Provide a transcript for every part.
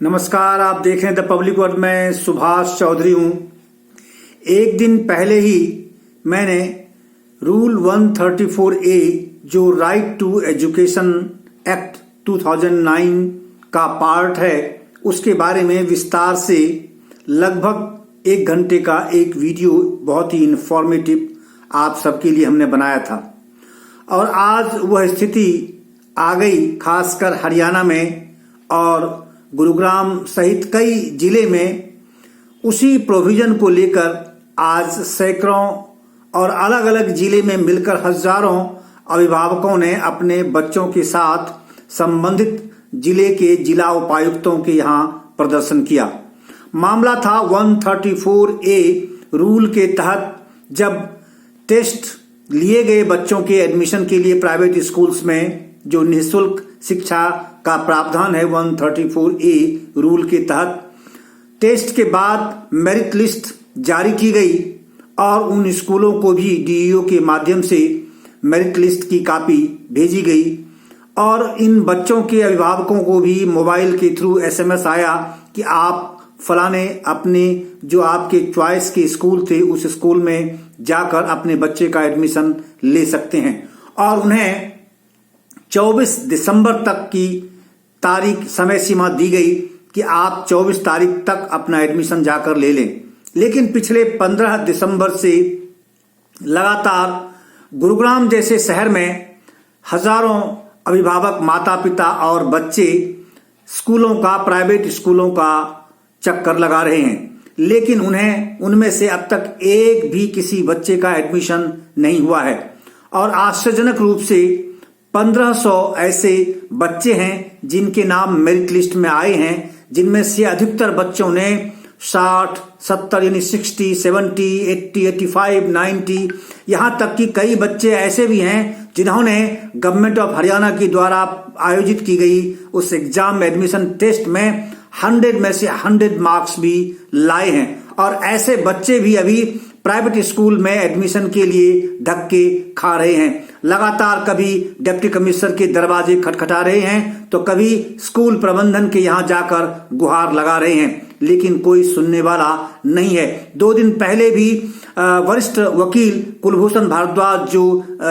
नमस्कार, आप देख रहे हैं द पब्लिक वर्ड। में सुभाष चौधरी हूं। एक दिन पहले ही मैंने रूल 134A जो राइट टू एजुकेशन एक्ट 2009 का पार्ट है उसके बारे में विस्तार से लगभग 1 घंटे का एक वीडियो बहुत ही इंफॉर्मेटिव आप सबके लिए हमने बनाया था। और आज वह स्थिति आ गई, खासकर हरियाणा में और गुरुग्राम सहित कई जिले में उसी प्रोविजन को लेकर आज सैकड़ों और अलग अलग जिले में मिलकर हजारों अभिभावकों ने अपने बच्चों के साथ संबंधित जिले के जिला उपायुक्तों के यहाँ प्रदर्शन किया। मामला था 134A रूल के तहत जब टेस्ट लिए गए बच्चों के एडमिशन के लिए प्राइवेट स्कूल्स में जो निःशुल्क शिक्षा का प्रावधान है 134A रूल के तहत टेस्ट के बाद मेरिट लिस्ट जारी की गई और उन स्कूलों को भी डीईओ के माध्यम से मेरिट लिस्ट की कॉपी भेजी गई और इन बच्चों के अभिभावकों को भी मोबाइल के थ्रू एसएमएस आया कि आप फलाने अपने जो आपके चॉइस के स्कूल थे उस स्कूल में जाकर अपने बच्चे का एडमिशन ले सकते हैं। और उन्हें 24 दिसंबर तक की तारीख समय सीमा दी गई कि आप 24 तारीख तक अपना एडमिशन जाकर ले लें। लेकिन पिछले 15 दिसंबर से लगातार गुरुग्राम जैसे शहर में हजारों अभिभावक, माता पिता और बच्चे स्कूलों का, प्राइवेट स्कूलों का चक्कर लगा रहे हैं, लेकिन उन्हें उनमें से अब तक एक भी किसी बच्चे का एडमिशन नहीं हुआ है। और आश्चर्यजनक रूप से 1500 ऐसे बच्चे हैं जिनके नाम मेरिट लिस्ट में आए हैं, जिनमें से अधिकतर बच्चों ने 60, 70 यानी 60, 70, 80, 85, 90, यहां तक कि कई बच्चे ऐसे भी हैं जिन्होंने गवर्नमेंट ऑफ हरियाणा के द्वारा आयोजित की गई उस एग्जाम में, एडमिशन टेस्ट में 100 में से 100 मार्क्स भी लाए हैं। और ऐसे बच्चे भी अभी प्राइवेट स्कूल में एडमिशन के लिए धक्के खा रहे हैं। लगातार कभी डिप्टी कमिश्नर के दरवाजे खटखटा रहे हैं तो कभी स्कूल प्रबंधन के यहां जाकर गुहार लगा रहे हैं, लेकिन कोई सुनने वाला नहीं है। 2 दिन पहले भी वरिष्ठ वकील कुलभूषण भारद्वाज जो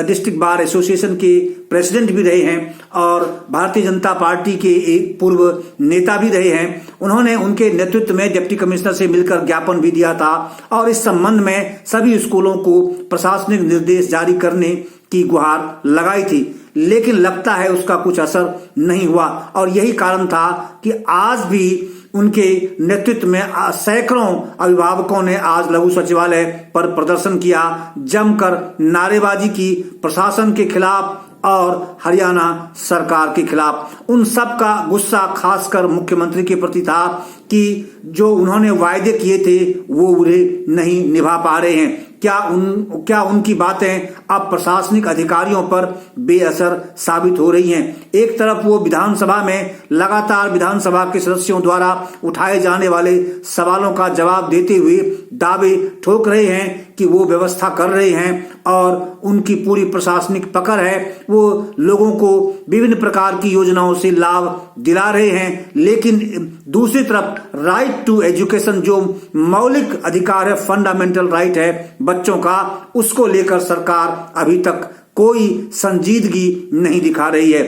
डिस्ट्रिक्ट बार एसोसिएशन के प्रेसिडेंट भी रहे हैं और भारतीय जनता पार्टी के एक पूर्व नेता भी रहे हैं, उन्होंने उनके नेतृत्व में डिप्टी कमिश्नर से मिलकर ज्ञापन भी दिया था और इस संबंध में सभी स्कूलों को प्रशासनिक निर्देश जारी करने की गुहार लगाई थी। लेकिन लगता है उसका कुछ असर नहीं हुआ और यही कारण था कि आज भी उनके नेतृत्व में सैकड़ों अभिभावकों ने आज लघु सचिवालय पर प्रदर्शन किया, जमकर नारेबाजी की प्रशासन के खिलाफ और हरियाणा सरकार के खिलाफ। उन सब का गुस्सा खासकर मुख्यमंत्री के प्रति था कि जो उन्होंने वायदे किए थे वो उन्हें नहीं निभा पा रहे हैं। क्या उनकी बातें अब प्रशासनिक अधिकारियों पर बेअसर साबित हो रही हैं। एक तरफ वो विधानसभा में लगातार विधानसभा के सदस्यों द्वारा उठाए जाने वाले सवालों का जवाब देते हुए दावे ठोक रहे हैं कि वो व्यवस्था कर रहे हैं और उनकी पूरी प्रशासनिक पकड़ है, वो लोगों को विभिन्न प्रकार की योजनाओं से लाभ दिला रहे हैं। लेकिन दूसरी तरफ राइट टू एजुकेशन जो मौलिक अधिकार है, फंडामेंटल राइट है बच्चों का, उसको लेकर सरकार अभी तक कोई संजीदगी नहीं दिखा रही है,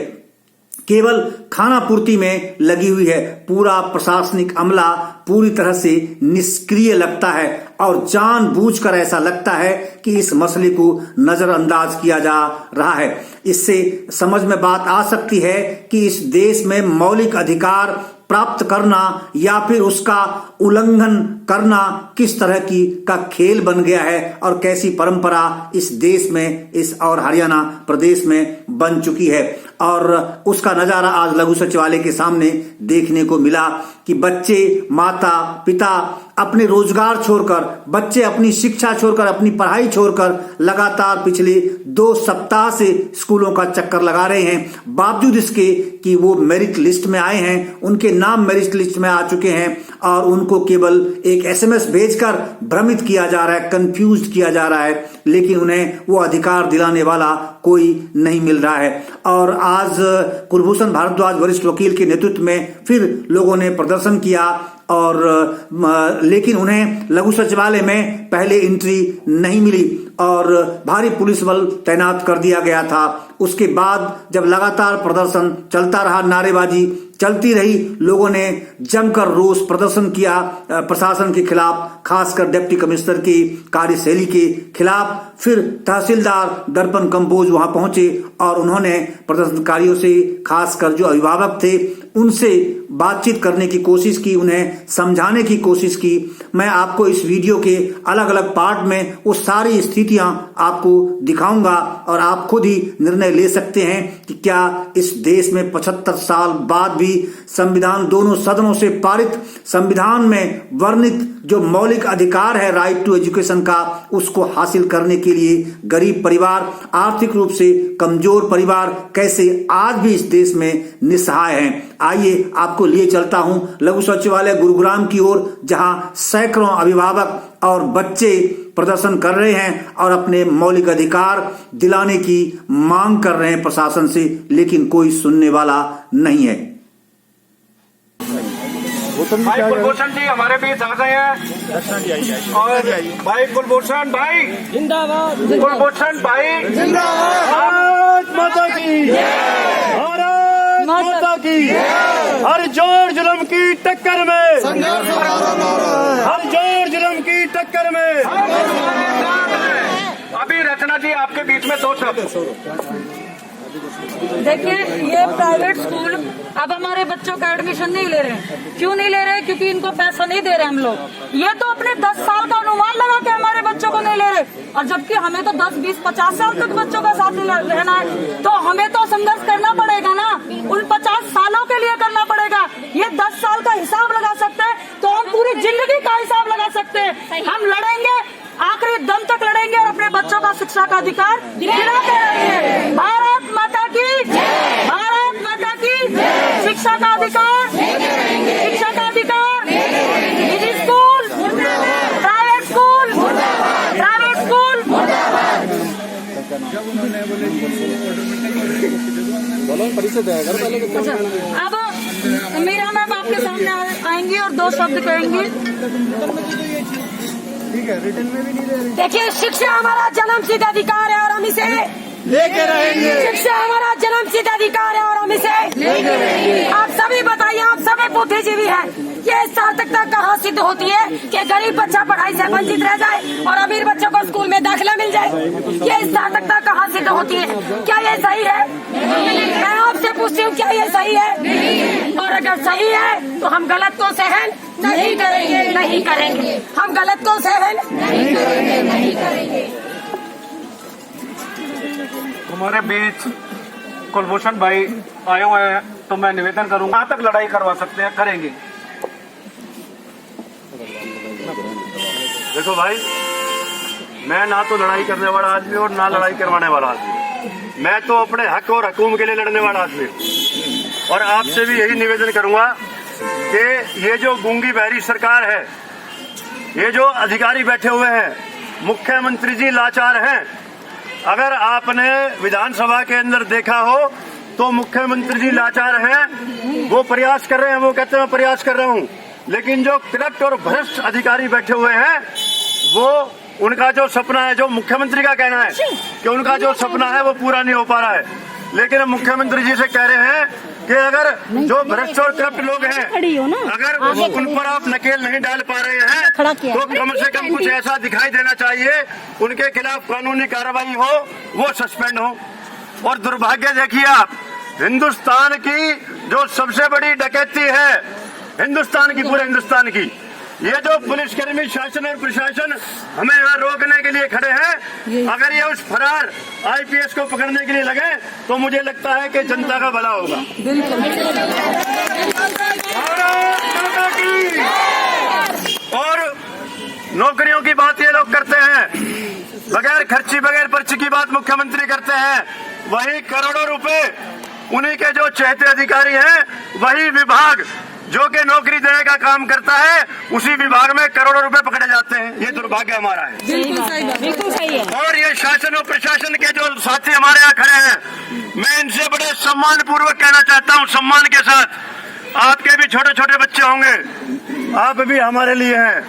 केवल खाना पूर्ति में लगी हुई है। पूरा प्रशासनिक अमला पूरी तरह से निष्क्रिय लगता है और जानबूझकर ऐसा लगता है कि इस मसले को नजरअंदाज किया जा रहा है। इससे समझ में बात आ सकती है कि इस देश में मौलिक अधिकार प्राप्त करना या फिर उसका उल्लंघन करना किस तरह की का खेल बन गया है और कैसी परंपरा इस देश में, इस और हरियाणा प्रदेश में बन चुकी है। और उसका नजारा आज लघु सचिवालय के सामने देखने को मिला कि बच्चे, माता पिता अपने रोजगार छोड़कर, बच्चे अपनी शिक्षा छोड़कर, अपनी पढ़ाई छोड़कर लगातार पिछले 2 सप्ताह से स्कूलों का चक्कर लगा रहे हैं, बावजूद इसके कि वो मेरिट लिस्ट में आए हैं, उनके नाम मेरिट लिस्ट में आ चुके हैं और उनको केवल एक एसएमएस भेजकर भ्रमित किया जा रहा है, कंफ्यूज किया जा रहा है, लेकिन उन्हें वो अधिकार दिलाने वाला कोई नहीं मिल रहा है। और आज कुलभूषण भारद्वाज भारद्वाज वरिष्ठ वकील के नेतृत्व में फिर लोगों ने प्रदर्शन किया और लेकिन उन्हें लघु सचिवालय में पहले एंट्री नहीं मिली और भारी पुलिस बल तैनात कर दिया गया था। उसके बाद जब लगातार प्रदर्शन चलता रहा, नारेबाजी चलती रही, लोगों ने जमकर रोष प्रदर्शन किया प्रशासन के खिलाफ, खासकर डिप्टी कमिश्नर की कार्यशैली के खिलाफ। फिर तहसीलदार दर्पण कंबोज वहां पहुंचे और उन्होंने प्रदर्शनकारियों से, खासकर जो अभिभावक थे, उनसे बातचीत करने की कोशिश की, उन्हें समझाने की कोशिश की। मैं आपको इस वीडियो के अलग अलग पार्ट में वो सारी स्थितियां आपको दिखाऊंगा और आप खुद ही निर्णय ले सकते हैं कि क्या इस देश में 75 साल बाद भी संविधान, दोनों सदनों से पारित संविधान में वर्णित जो मौलिक अधिकार है राइट टू एजुकेशन का, उसको हासिल करने के लिए गरीब परिवार, आर्थिक रूप से कमजोर परिवार कैसे आज भी इस देश में निस्सहाय हैं। आइए आपको लिए चलता हूं लघु सचिवालय गुरुग्राम की ओर, जहां सैकड़ों अभिभावक और बच्चे प्रदर्शन कर रहे हैं और अपने मौलिक अधिकार दिलाने की मांग कर रहे हैं प्रशासन से, लेकिन कोई सुनने वाला नहीं है। भाई कुलभूषण जी हमारे बीच आ गए हैं और भाई कुलभूषण भाई जिंदाबाद, कुलभूषण भाई जिंदाबाद, भारत माता की, भारत माता की, हर जोर जुल्म की टक्कर में, हर जोर जुल्म की टक्कर में। अभी रचना जी आपके बीच में 2 शब्द। देखिए, ये प्राइवेट स्कूल अब हमारे बच्चों का एडमिशन नहीं ले रहे हैं। क्यों नहीं ले रहे? क्योंकि इनको पैसा नहीं दे रहे हम लोग। ये तो अपने 10 साल का अनुमान लगा के हमारे बच्चों को नहीं ले रहे, और जबकि हमें तो 10, 20, 50 साल तक बच्चों का साथ रहना है, तो हमें तो संघर्ष करना पड़ेगा ना। उन 50 सालों के लिए करना पड़ेगा। ये 10 साल का हिसाब लगा सकते हैं तो हम पूरी जिंदगी का हिसाब लगा सकते हैं। हम लड़ेंगे, आखिरी दम तक लड़ेंगे और अपने बच्चों का शिक्षा का अधिकार दिलाते रहेंगे। भारत माता की, भारत माता की, शिक्षा का अधिकार, शिक्षा का अधिकार, निजी school, private school, private school. अब मीरा मैम आपके सामने आएंगी और 2 शब्द कहेंगी। देखिए, शिक्षा हमारा जन्मसिद्ध अधिकार है और हम इसे लेके रहेंगे। शिक्षा हमारा जन्मसिद्ध अधिकार है और हम इसे लेके रहेंगे। आप सभी बताइए, आप सभी बुद्धिजीवी हैं, ये सार्थकता कहाँ सिद्ध होती है कि गरीब बच्चा पढ़ाई से वंचित रह जाए और अमीर बच्चों को स्कूल में दाखिला मिल जाए? ये सार्थकता कहाँ सिद्ध होती है? क्या ये सही है? मैं आपसे पूछती हूँ, क्या ये सही है? और अगर सही है तो हम गलत को सहन नहीं करेंगे, नहीं करेंगे। हम गलत को सहन नहीं करेंगे, नहीं करेंगे। हमारे बीच कुलभूषण भाई आए हुए हैं, तो मैं निवेदन करूंगा, कहाँ तक लड़ाई करवा सकते हैं, करेंगे। देखो भाई, मैं ना तो लड़ाई करने वाला आदमी और ना लड़ाई करवाने वाला आदमी। मैं तो अपने हक और हकूम के लिए लड़ने वाला आदमी। और आपसे भी यही निवेदन करूंगा कि ये जो गूंगी बहरी सरकार है, ये जो अधिकारी बैठे हुए हैं, मुख्यमंत्री जी लाचार हैं। अगर आपने विधानसभा के अंदर देखा हो तो मुख्यमंत्री जी लाचार हैं। वो प्रयास कर रहे हैं, वो कहते हैं मैं प्रयास कर रहा हूं, लेकिन जो करप्ट और भ्रष्ट अधिकारी बैठे हुए हैं, वो उनका जो सपना है, जो मुख्यमंत्री का कहना है कि उनका जो सपना है वो पूरा नहीं हो पा रहा है। लेकिन हम मुख्यमंत्री जी से कह रहे हैं कि अगर जो भ्रष्ट और करप्ट लोग हैं, अगर उन पर आप नकेल नहीं डाल पा रहे हैं तो कम से कम कुछ ऐसा दिखाई देना चाहिए, उनके खिलाफ कानूनी कार्रवाई हो, वो सस्पेंड हो। और दुर्भाग्य देखिए आप, हिंदुस्तान की जो सबसे बड़ी डकैती है, हिंदुस्तान की, पूरे हिंदुस्तान की, ये जो पुलिसकर्मी, शासन और प्रशासन हमें यहाँ रोकने के लिए खड़े हैं, अगर ये उस फरार आईपीएस को पकड़ने के लिए लगे तो मुझे लगता है कि जनता का भला होगा। और नौकरियों की बात ये लोग करते हैं, बगैर खर्ची, बगैर पर्ची की बात मुख्यमंत्री करते हैं। वही करोड़ों रुपए उन्हीं के जो चहेते अधिकारी हैं, वही विभाग जो कि नौकरी देने का काम करता है, उसी विभाग में करोड़ों रुपए पकड़े जाते हैं। ये दुर्भाग्य हमारा है। बिल्कुल सही है। और ये शासन और प्रशासन के जो साथी हमारे यहाँ खड़े हैं, मैं इनसे बड़े सम्मान पूर्वक कहना चाहता हूँ, सम्मान के साथ, आपके भी छोटे छोटे बच्चे होंगे, आप भी हमारे लिए हैं।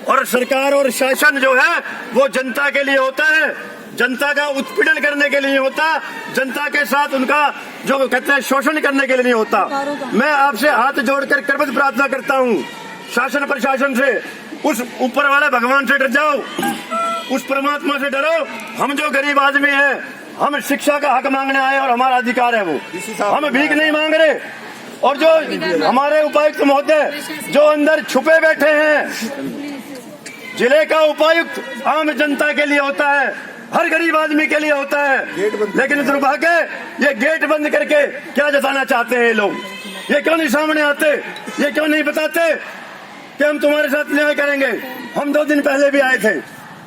और सरकार और शासन जो है वो जनता के लिए होता है, जनता का उत्पीड़न करने के लिए होता, जनता के साथ उनका जो कहते हैं शोषण करने के लिए नहीं होता। मैं आपसे हाथ जोड़कर करबद्ध प्रार्थना करता हूँ, शासन प्रशासन से, उस ऊपर वाले भगवान से डर जाओ, उस परमात्मा से डरो। हम जो गरीब आदमी है, हम शिक्षा का हक मांगने आए और हमारा अधिकार है वो, हम भीख नहीं मांग रहे। और जो हमारे उपायुक्त महोदय जो अंदर छुपे बैठे हैं, जिले का उपायुक्त आम जनता के लिए होता है, हर गरीब आदमी के लिए होता है, लेकिन दुर्भाग्य ये गेट बंद करके क्या जताना चाहते हैं ये लोग? ये क्यों नहीं सामने आते? ये क्यों नहीं बताते कि हम तुम्हारे साथ न्याय करेंगे? हम 2 दिन पहले भी आए थे,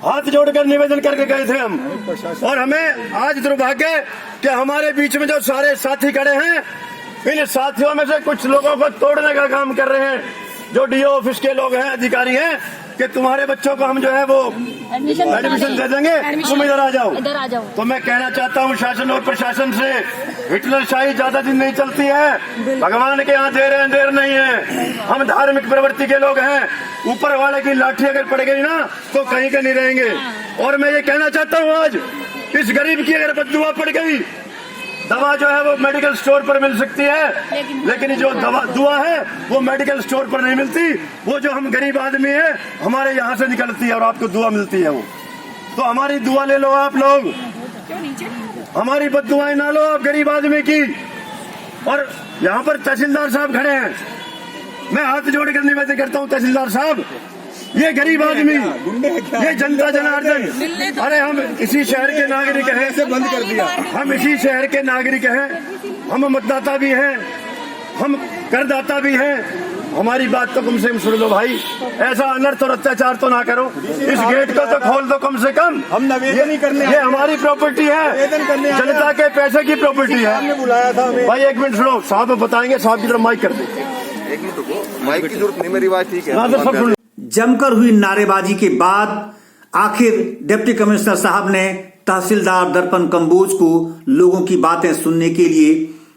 हाथ जोड़कर निवेदन करके गए थे हम। और हमें आज दुर्भाग्य कि हमारे बीच में जो सारे साथी खड़े हैं, इन साथियों में से कुछ लोगों को तोड़ने का काम कर रहे हैं, जो डीओ ऑफिस के लोग हैं, अधिकारी हैं, कि तुम्हारे बच्चों को हम जो है वो एडमिशन दे देंगे, तुम इधर आ जाओ। तो मैं कहना चाहता हूँ शासन और प्रशासन से, हिटलरशाही ज्यादा दिन नहीं चलती है, भगवान के यहाँ देर नहीं है। हम धार्मिक प्रवृत्ति के लोग हैं, ऊपर वाले की लाठी अगर पड़ गई ना तो कहीं के नहीं रहेंगे। और मैं ये कहना चाहता हूँ, आज इस गरीब की अगर बददुआ पड़ गई, दवा जो है वो मेडिकल स्टोर पर मिल सकती है, लेकिन जो दुआ है वो मेडिकल स्टोर पर नहीं मिलती। वो जो हम गरीब आदमी हैं, हमारे यहाँ से निकलती है और आपको दुआ मिलती है वो। तो हमारी दुआ ले लो आप लोग, हमारी बददुआएं ना लो आप गरीब आदमी की। और यहाँ पर तहसीलदार साहब खड़े हैं, मैं हाथ जोड़कर निवेदन करता हूँ, तहसीलदार साहब, ये गरीब आदमी, ये जनता जनार्दन, अरे हम इसी शहर के नागरिक हैं, इसे बंद कर दिया। हम इसी शहर के नागरिक हैं, हम मतदाता भी हैं, हम करदाता भी हैं। हमारी बात तो कम से कम सुन लो भाई, ऐसा अनर्थ और अत्याचार तो ना करो। इस गेट को तो खोल दो कम से कम। हम निवेदन नहीं करने, ये हमारी प्रॉपर्टी है, जनता के पैसे की प्रॉपर्टी है। बुलाया था भाई, 1 मिनट सुनो, साहब बताएंगे, साहब की तरफ माइक कर दे। 1 मिनट रुको, माइक की जरूरत नहीं, मेरी बात ठीक है। जमकर हुई नारेबाजी के बाद आखिर डिप्टी कमिश्नर साहब ने तहसीलदार दर्पण कंबोज को लोगों की बातें सुनने के लिए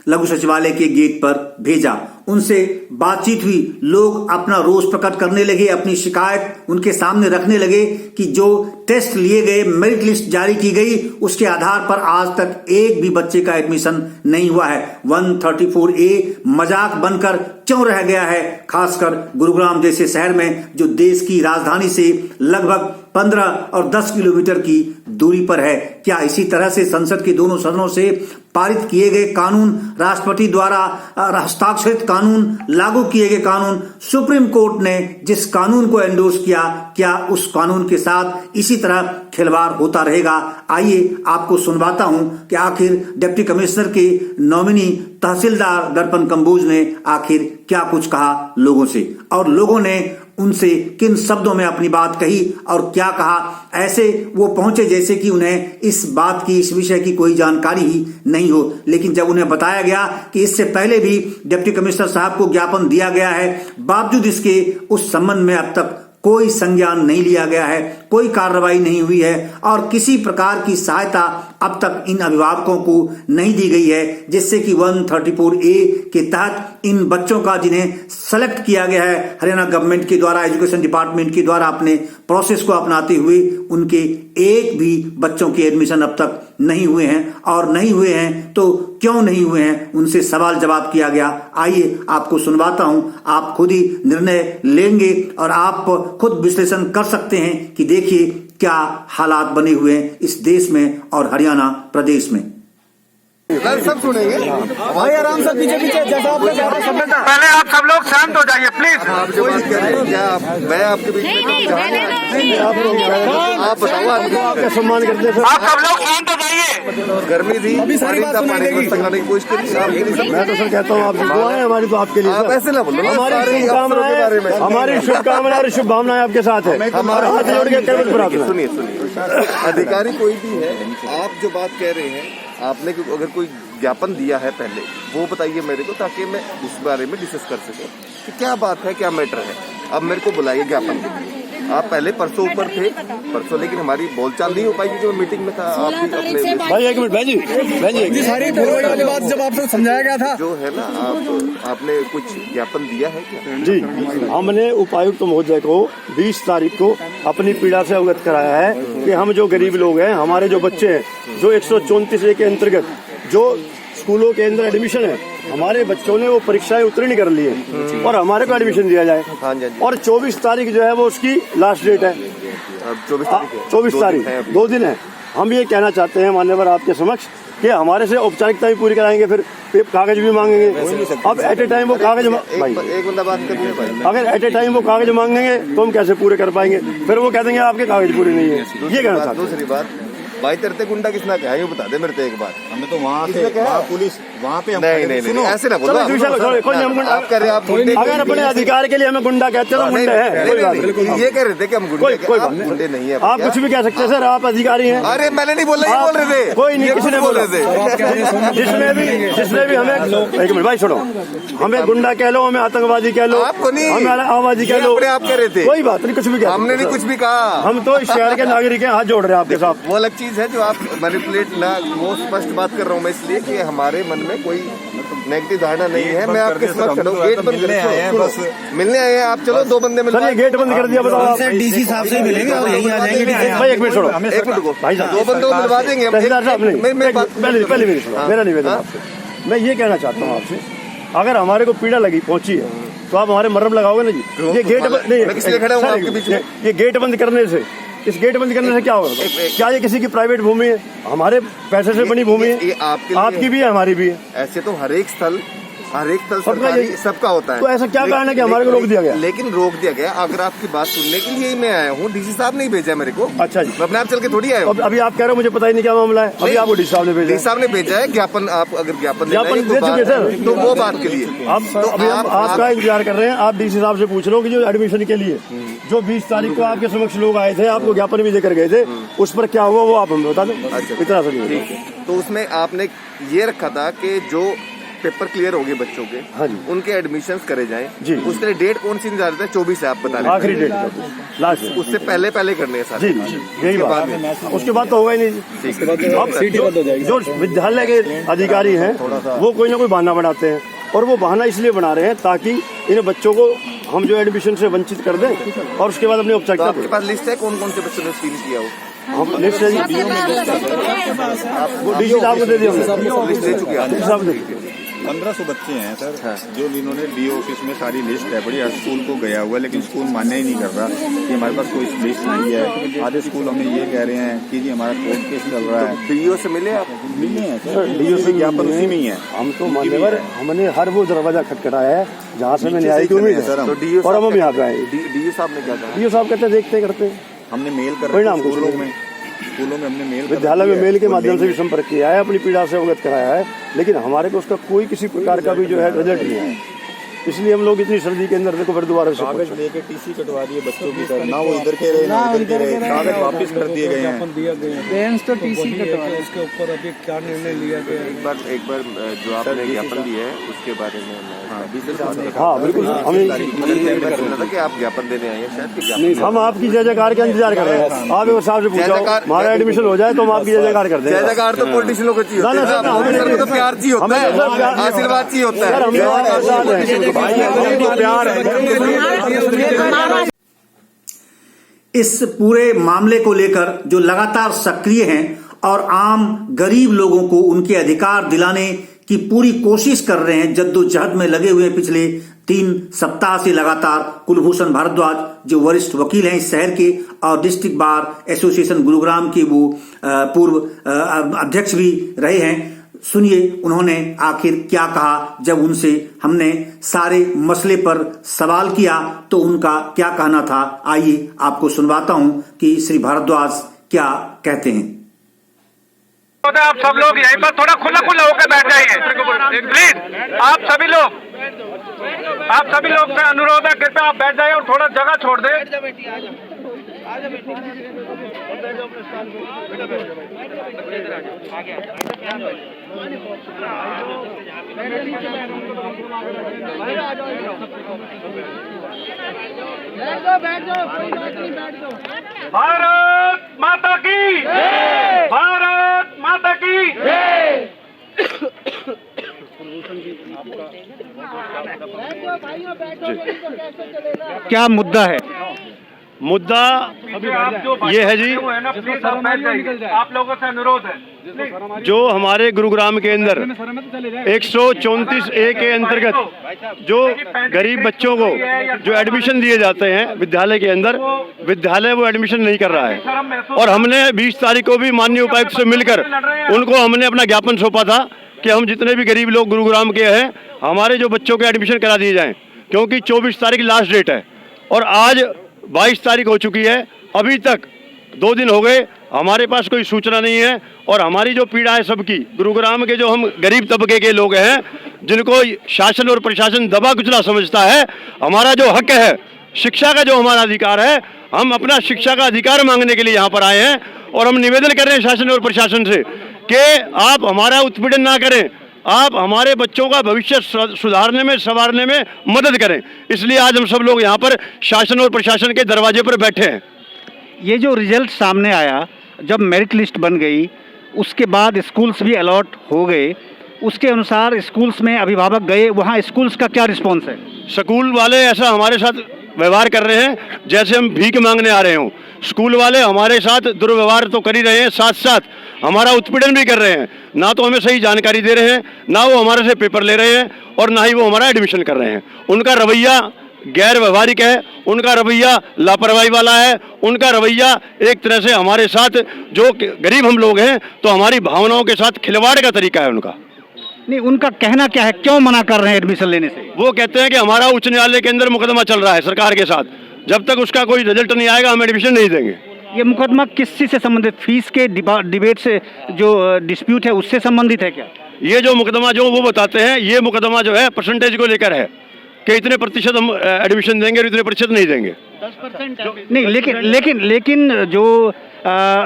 लघु सचिवालय के गेट पर भेजा। उनसे बातचीत हुई, लोग अपना रोष प्रकट करने लगे, अपनी शिकायत उनके सामने रखने लगे कि जो टेस्ट लिए गए, मेरिट लिस्ट जारी की गई, उसके आधार पर आज तक एक भी बच्चे का एडमिशन नहीं हुआ है। 134A मजाक बनकर क्यों रह गया है, खासकर गुरुग्राम जैसे शहर में जो देश की राजधानी से लगभग 15 और 10 किलोमीटर की दूरी पर है। क्या इसी तरह से संसद के दोनों सदनों से पारित किए गए कानून, राष्ट्रपति द्वारा हस्ताक्षरित कानून, लागू किए गए कानून, सुप्रीम कोर्ट ने जिस कानून को एंडोर्स किया, क्या उस कानून के साथ इसी तरह खिलवाड़ होता रहेगा? आइए आपको सुनवाता हूं कि आखिर डिप्टी कमिश्नर के नॉमिनी तहसीलदार दर्पण कंबोज ने आखिर क्या कुछ कहा लोगों से, और लोगों ने उनसे किन शब्दों में अपनी बात कही और क्या कहा। ऐसे वो पहुंचे जैसे कि उन्हें इस बात की, इस विषय की कोई जानकारी ही नहीं हो। लेकिन जब उन्हें बताया गया कि इससे पहले भी डिप्टी कमिश्नर साहब को ज्ञापन दिया गया है, बावजूद इसके उस संबंध में अब तक कोई संज्ञान नहीं लिया गया है, कोई कार्रवाई नहीं हुई है और किसी प्रकार की सहायता अब तक इन अभिभावकों को नहीं दी गई है, जिससे कि 134A के तहत इन बच्चों का, जिन्हें सेलेक्ट किया गया है हरियाणा गवर्नमेंट के द्वारा, एजुकेशन डिपार्टमेंट के द्वारा अपने प्रोसेस को अपनाते हुए, उनके एक भी बच्चों के एडमिशन अब तक नहीं हुए हैं। और नहीं हुए हैं तो क्यों नहीं हुए हैं, उनसे सवाल जवाब किया गया। आइए आपको सुनवाता हूं, आप खुद ही निर्णय लेंगे और आप खुद विश्लेषण कर सकते हैं कि देखिए क्या हालात बने हुए हैं इस देश में और हरियाणा प्रदेश में। सब सुनेंगे भाई, आराम से पीछे पीछे, जैसा आपने पहले आप सब लोग शांत हो जाइए प्लीज। आप जो बात कर रहे हैं, क्या मैं आपके बीच में आप बताओ, आपका सम्मान करते हैं। आप सब लोग शांत हो जाइए। गर्मी थी, अभी सारी बात सुनाने की कोशिश करिए। मैं तो सर कहता हूँ आप दुआएं हमारी तो आपके लिए, आप ऐसे ना बोलो, हमारी शुभकामनाएं और शुभभावनाएं आपके साथ है। हमारे हाथ जोड़ के करबद्ध प्रार्थना। सुनिए, अधिकारी कोई भी है, आप जो बात कह रहे हैं, आपने अगर कोई ज्ञापन दिया है पहले, वो बताइए मेरे को, ताकि मैं उस बारे में डिस्कस कर सकूं कि क्या बात है, क्या मैटर है। अब मेरे को बुलाइए ज्ञापन के लिए। आप पहले परसों ऊपर थे, परसों, लेकिन हमारी बोलचाल नहीं हो पाई क्योंकि मैं मीटिंग में था। आप भी अपने भाई एक मिनट भाई जी सारी बात जब आपसे समझाया गया था जो है ना, आपने कुछ ज्ञापन दिया है क्या? जी, हमने उपायुक्त महोदय को 20 तारीख को अपनी पीड़ा से अवगत कराया है कि हम जो गरीब लोग हैं, हमारे जो बच्चे हैं, जो 134A के अंतर्गत जो स्कूलों के अंदर एडमिशन है, हमारे बच्चों ने वो परीक्षाएं उत्तीर्ण कर ली है और हमारे को एडमिशन दिया जाए। हाँ जी। और 24 तारीख जो है वो उसकी लास्ट डेट है। 24 तारीख 2 दिन है। हम ये कहना चाहते हैं मान्यवर आपके समक्ष कि हमारे से औपचारिकता भी पूरी कराएंगे, फिर कागज भी मांगेंगे। अब एट ए टाइम वो कागज एक बंदा बात करिए भाई, अगर एट ए टाइम वो कागज मांगेंगे तो हम कैसे पूरे कर पाएंगे? फिर वो कह देंगे आपके कागज पूरे नहीं है। ये कहना चाहते हैं। दूसरी बात, भाई तेरे ते गुंडा किसने कहा ये बता दे मेरे ते एक बात। हमें तो वहाँ से पुलिस वहाँ पे नहीं ऐसे ना बोलो। कोई नहीं, आप कह रहे आप अगर अपने अधिकार के लिए हमें गुंडा कहते हैं तो गुंडे हैं। ये कह रहे थे कि हम गुंडे गुंडे नहीं है। आप कुछ भी कह सकते हैं सर, आप अधिकारी हैं। अरे मैंने नहीं बोला, ये बोल रहे थे। कोई नहीं, किसी ने बोल रहे थे। जिसमें भी हमें, एक मिनट भाई छोड़ो, हमें गुंडा कह लो, हमें आतंकवादी कह लो, आपको नहीं, हमें आतंकवादी कह लो, आप कह रहे थे। कोई बात नहीं, कुछ भी कह, हमने नहीं कुछ भी कहा। हम तो इस शहर के नागरिक हैं, हाथ जोड़ रहे हैं आपके साथ। वो अलग चीज है जो आप मैनिपुलेट ना, वो स्पष्ट बात कर रहा हूँ मैं, इसलिए कि हमारे मन में कोई नेगेटिव धारणा नहीं है। मैं आपके समक्ष खड़ा हूँ, गेट बंद मिलने आए हैं आप, चलो 2 बंदे मिल। ये गेट बंद कर दिया, बताओ आप। डीसी साहब से मिलेंगे और यहीं आ जाएंगे। भाई एक मिनट छोड़ो, एक मिनट को भाई साहब 2 बंदों को मिलवा देंगे। तहसीलदार साहब नहीं, पहले मेरा निवेदन हाँ। आपसे, मैं ये कहना चाहता हूँ आपसे, अगर हमारे को पीड़ा लगी पहुंची है तो आप हमारे मर्रम लगाओगे ना जी। ये गेट नहीं, ये गेट बंद करने से, इस गेट बंद करने से क्या होगा? क्या ये किसी की प्राइवेट भूमि है? हमारे पैसे से बनी भूमि है, आपकी भी है, हमारी भी है। ऐसे तो हर एक स्थल सरकारी सबका होता है। तो ऐसा क्या कारण है कि हमारे को रोक दिया गया? लेकिन रोक दिया गया, अगर आपकी बात सुनने के लिए ही मैं आया हूँ। डीसी साहब नहीं भेजा मेरे को। अच्छा जी, मैं अपने आप चल के थोड़ी आया हूँ। अभी आप कह रहे हो मुझे पता ही नहीं क्या मामला है। अभी आपको डीसी साहब ने भेजा? डीसी साहब ने भेजा है ज्ञापन। आप अगर ज्ञापन दे चुके सर, तो वो बात के लिए अभी हम आपका इंतजार कर रहे हैं। आप डीसी साहब से पूछ लो कि जो एडमिशन के लिए जो 20 तारीख को आपके समक्ष लोग आए थे, आपको ज्ञापन भी देकर गए थे, उस पर क्या हुआ वो आप हमें बता दें। इतना सा नहीं है। तो उसमें आपने ये रखा था कि जो पेपर क्लियर हो गए बच्चों के, हाँ जी, उनके एडमिशंस करे जाएं जी। उसके लिए डेट कौन सी निर्धारित है? 24 है, आप बता रहे हैं आखिरी डेट लास्ट। उससे पहले करने हैं सारे। जी यही बात। उसके बाद तो होगा ही नहीं। अब जो विद्यालय के अधिकारी हैं वो कोई ना कोई बहाना बनाते हैं, और वो बहाना इसलिए बना रहे हैं ताकि इन बच्चों को हम जो एडमिशन से वंचित कर दें और उसके बाद अपनी औपचारिकता। आपके पास लिस्ट है कौन कौन से बच्चों ने सील किया हो? हम लिस्ट है जी, डीसी साहब को दे दिया, लिस्ट दे चुके हैं। डीसी साहब ने दे दिया। 1500 बच्चे हैं सर, जो इन्होंने डी ऑफिस में सारी लिस्ट है बड़ी, हर स्कूल को गया हुआ है, लेकिन स्कूल मान्य ही नहीं कर रहा कि हमारे पास कोई लिस्ट नहीं है। आधे स्कूल हमें ये कह रहे हैं कि जी हमारा कोर्ट केस चल रहा है। डीओ से मिले आप? मिले हैं सर, डीओ से ज्ञापन उसी में ही है। हम तो मान्यवर, हमने हर वो दरवाजा खटखटाया है जहाँ से हमें न्याय की उम्मीद है, और हम यहाँ पे आए। डीओ साहब ने क्या कहा? डीओ साहब कहते देखते करते, हमने मेल कर परिणाम स्कूलों में हमने मेल, विद्यालय में मेल के माध्यम से भी संपर्क किया है, अपनी पीड़ा से अवगत कराया है, लेकिन हमारे को उसका कोई किसी प्रकार का भी जो है रिजल्ट नहीं है। इसलिए हम लोग इतनी सर्दी के अंदर देखो फिर दोबारा से कागज लेके टीसी कटवा दिए बच्चों की तरह, ना वो इधर के रहे ना उधर के रहे, कागज वापस कर दिए गए हैं। तो टीसी कटवा उसके ऊपर अभी क्या निर्णय लिया गया? एक बार जो आपने ज्ञापन दिया है उसके बारे में हाँ बिल्कुल, हमें था कि आप ज्ञापन देने आए हैं शायद। हम आपकी जय जयकार का इंतजार कर रहे हैं। आप एक साहब से पूछो, हमारा एडमिशन हो जाए तो हम आपकी जय जयकार कर देंगे। जय जयकार तो पॉलिटिशियनों को चाहिए होता है, तो प्यार चाहिए होता है, आशीर्वाद चाहिए होता है। इस पूरे मामले को लेकर जो लगातार सक्रिय हैं और आम गरीब लोगों को उनके अधिकार दिलाने की पूरी कोशिश कर रहे हैं, जद्दोजहद में लगे हुए पिछले 3 सप्ताह से लगातार, कुलभूषण भारद्वाज जो वरिष्ठ वकील हैं इस शहर के और डिस्ट्रिक्ट बार एसोसिएशन गुरुग्राम के वो पूर्व अध्यक्ष भी रहे हैं। सुनिए उन्होंने आखिर क्या कहा जब उनसे हमने सारे मसले पर सवाल किया तो उनका क्या कहना था। आइए आपको सुनवाता हूं कि श्री भारद्वाज क्या कहते हैं। आप सब लोग यहीं पर थोड़ा खुला होकर बैठ जाइए प्लीज। आप सभी लोग से अनुरोध है, कृपया आप बैठ जाइए और थोड़ा जगह छोड़ दें। भारत माता की भारत माता की क्या मुद्दा है? मुद्दा ये है जी, आप लोगों से अनुरोध है जो हमारे गुरुग्राम के अंदर 134A के अंतर्गत जो गरीब बच्चों को जो एडमिशन दिए जाते हैं विद्यालय के अंदर, विद्यालय वो एडमिशन नहीं कर रहा है। और हमने 20 तारीख को भी माननीय उपायुक्त से मिलकर उनको हमने अपना ज्ञापन सौंपा था कि हम जितने भी गरीब लोग गुरुग्राम के हैं हमारे जो बच्चों के एडमिशन करा दिए जाएं, क्योंकि 24 तारीख लास्ट डेट है और आज 22 तारीख हो चुकी है। अभी तक 2 दिन हो गए, हमारे पास कोई सूचना नहीं है। और हमारी जो पीड़ा है सबकी, गुरुग्राम के जो हम गरीब तबके के लोग हैं जिनको शासन और प्रशासन दबा कुचला समझता है, हमारा जो हक है शिक्षा का, जो हमारा अधिकार है, हम अपना शिक्षा का अधिकार मांगने के लिए यहाँ पर आए हैं। और हम निवेदन कर रहे हैं शासन और प्रशासन से कि आप हमारा उत्पीड़न ना करें, आप हमारे बच्चों का भविष्य सुधारने में, संवारने में मदद करें। इसलिए आज हम सब लोग यहाँ पर शासन और प्रशासन के दरवाजे पर बैठे हैं। ये जो रिजल्ट सामने आया, जब मेरिट लिस्ट बन गई, उसके बाद स्कूल्स भी अलॉट हो गए, उसके अनुसार स्कूल्स में अभिभावक गए, वहाँ स्कूल्स का क्या रिस्पॉन्स है? स्कूल वाले ऐसा हमारे साथ व्यवहार कर रहे हैं जैसे हम भीख मांगने आ रहे हों। स्कूल वाले हमारे साथ दुर्व्यवहार तो कर ही रहे हैं, साथ साथ हमारा उत्पीड़न भी कर रहे हैं। ना तो हमें सही जानकारी दे रहे हैं, ना वो हमारे से पेपर ले रहे हैं और ना ही वो हमारा एडमिशन कर रहे हैं। उनका रवैया गैर व्यवहारिक है, उनका रवैया लापरवाही वाला है, उनका रवैया एक तरह से हमारे साथ, जो गरीब हम लोग हैं तो हमारी भावनाओं के साथ खिलवाड़ का तरीका है उनका। नहीं, उनका कहना क्या है, क्यों मना कर रहे हैं एडमिशन लेने से? वो कहते हैं कि हमारा उच्च न्यायालय के अंदर मुकदमा चल रहा है सरकार के साथ, जब तक उसका कोई रिजल्ट नहीं आएगा हम एडमिशन नहीं देंगे। ये मुकदमा किस चीज से संबंधित, फीस के डिबेट से जो डिस्प्यूट है उससे संबंधित है क्या? ये जो मुकदमा जो वो बताते हैं, ये मुकदमा जो है परसेंटेज को लेकर है कि इतने प्रतिशत हम एडमिशन देंगे और इतने प्रतिशत नहीं देंगे। 10% नहीं, लेकिन जो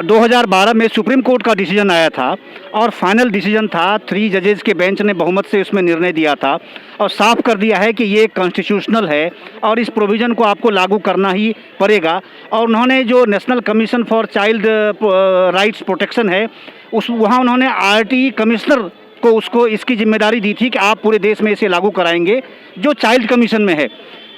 2012 में सुप्रीम कोर्ट का डिसीजन आया था और फाइनल डिसीजन था, 3 जजेस के बेंच ने बहुमत से उसमें निर्णय दिया था और साफ कर दिया है कि ये कॉन्स्टिट्यूशनल है और इस प्रोविज़न को आपको लागू करना ही पड़ेगा। और उन्होंने जो national commission for child rights protection है, वहाँ उन्होंने RTE कमिश्नर को उसको इसकी जिम्मेदारी दी थी कि आप पूरे देश में इसे लागू कराएंगे जो चाइल्ड कमीशन में है।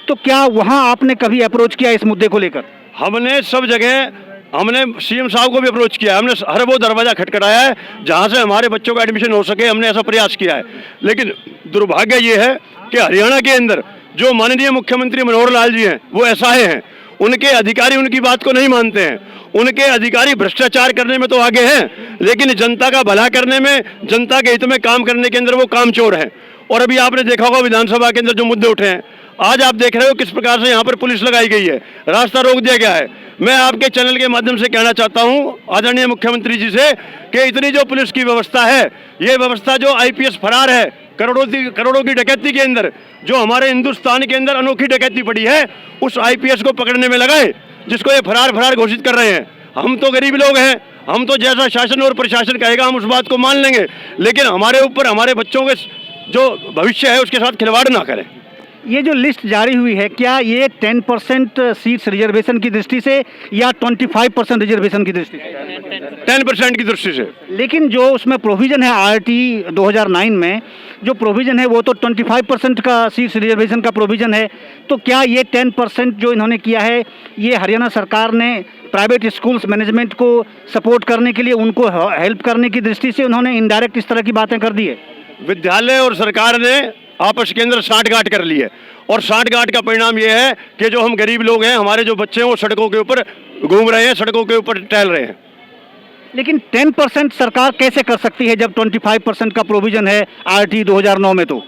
तो क्या वहाँ आपने कभी अप्रोच किया इस मुद्दे को लेकर? हमने सब जगह, हमने CM साहब को भी अप्रोच किया, हमने हर वो दरवाज़ा खटखटाया है जहाँ से हमारे बच्चों का एडमिशन हो सके, हमने ऐसा प्रयास किया है। लेकिन दुर्भाग्य ये है कि हरियाणा के अंदर जो माननीय मुख्यमंत्री मनोहर लाल जी हैं वो असहाय हैं, उनके अधिकारी उनकी बात को नहीं मानते हैं। उनके अधिकारी भ्रष्टाचार करने में तो आगे हैं, लेकिन जनता का भला करने में, जनता के हित में काम करने के अंदर वो कामचोर हैं। और अभी आपने देखा होगा विधानसभा के अंदर जो मुद्दे उठे हैं, आज आप देख रहे हो किस प्रकार से यहाँ पर पुलिस लगाई गई है, रास्ता रोक दिया गया है। मैं आपके चैनल के माध्यम से कहना चाहता हूँ आदरणीय मुख्यमंत्री जी से कि इतनी जो पुलिस की व्यवस्था है, ये व्यवस्था जो IPS फरार है करोड़ों की डकैती के अंदर, जो हमारे हिंदुस्तान के अंदर अनोखी डकैती पड़ी है, उस IPS को पकड़ने में लगाए जिसको ये फरार घोषित कर रहे हैं। हम तो गरीब लोग हैं, हम तो जैसा शासन और प्रशासन कहेगा हम उस बात को मान लेंगे, लेकिन हमारे ऊपर, हमारे बच्चों के जो भविष्य है उसके साथ खिलवाड़ ना करें। ये जो लिस्ट जारी हुई है, क्या ये 10% सीट्स रिजर्वेशन की दृष्टि से या 25% रिजर्वेशन की दृष्टि से? 10% की दृष्टि से। लेकिन जो उसमें प्रोविज़न है RTE 2009 में जो प्रोविज़न है वो तो 25% का सीट्स रिजर्वेशन का प्रोविज़न है। तो क्या ये 10% जो इन्होंने किया है, ये हरियाणा सरकार ने प्राइवेट स्कूल्स मैनेजमेंट को सपोर्ट करने के लिए, उनको हेल्प करने की दृष्टि से उन्होंने इनडायरेक्ट इस तरह की बातें कर दी है? विद्यालय और सरकार ने आपस के अंदर साठगांठ कर ली है और साठगांठ का परिणाम ये है कि जो हम गरीब लोग हैं, हमारे जो बच्चे हैं वो सड़कों के ऊपर घूम रहे हैं, सड़कों के ऊपर टहल रहे हैं। लेकिन 10% सरकार कैसे कर सकती है जब 25% का प्रोविजन है RTE 2009 में? तो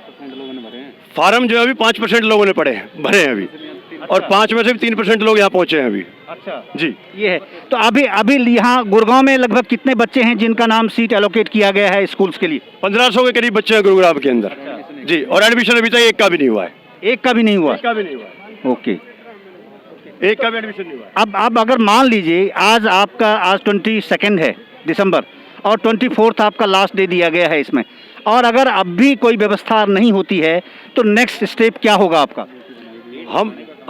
फार्म जो है अभी 5% लोगों ने भरे हैं अभी, और 5 में से भी 3% लोग यहाँ पहुँचे हैं अभी। अच्छा जी, ये है। तो अभी यहाँ गुड़गांव में लगभग कितने बच्चे हैं जिनका नाम सीट एलोकेट किया गया है स्कूल्स के लिए? 1500 के करीब बच्चे हैं गुरुग्राम के अंदर। जी, और एडमिशन अभी तक एक का भी नहीं हुआ है। एक का भी नहीं हुआ? एक का भी नहीं हुआ। ओके। एक का भी एडमिशन नहीं हुआ। अब अगर मान लीजिए आज 22 है दिसंबर और 24 आपका लास्ट डे दिया गया है इसमें, और अगर अब भी कोई व्यवस्था नहीं होती है तो नेक्स्ट स्टेप क्या होगा आपका?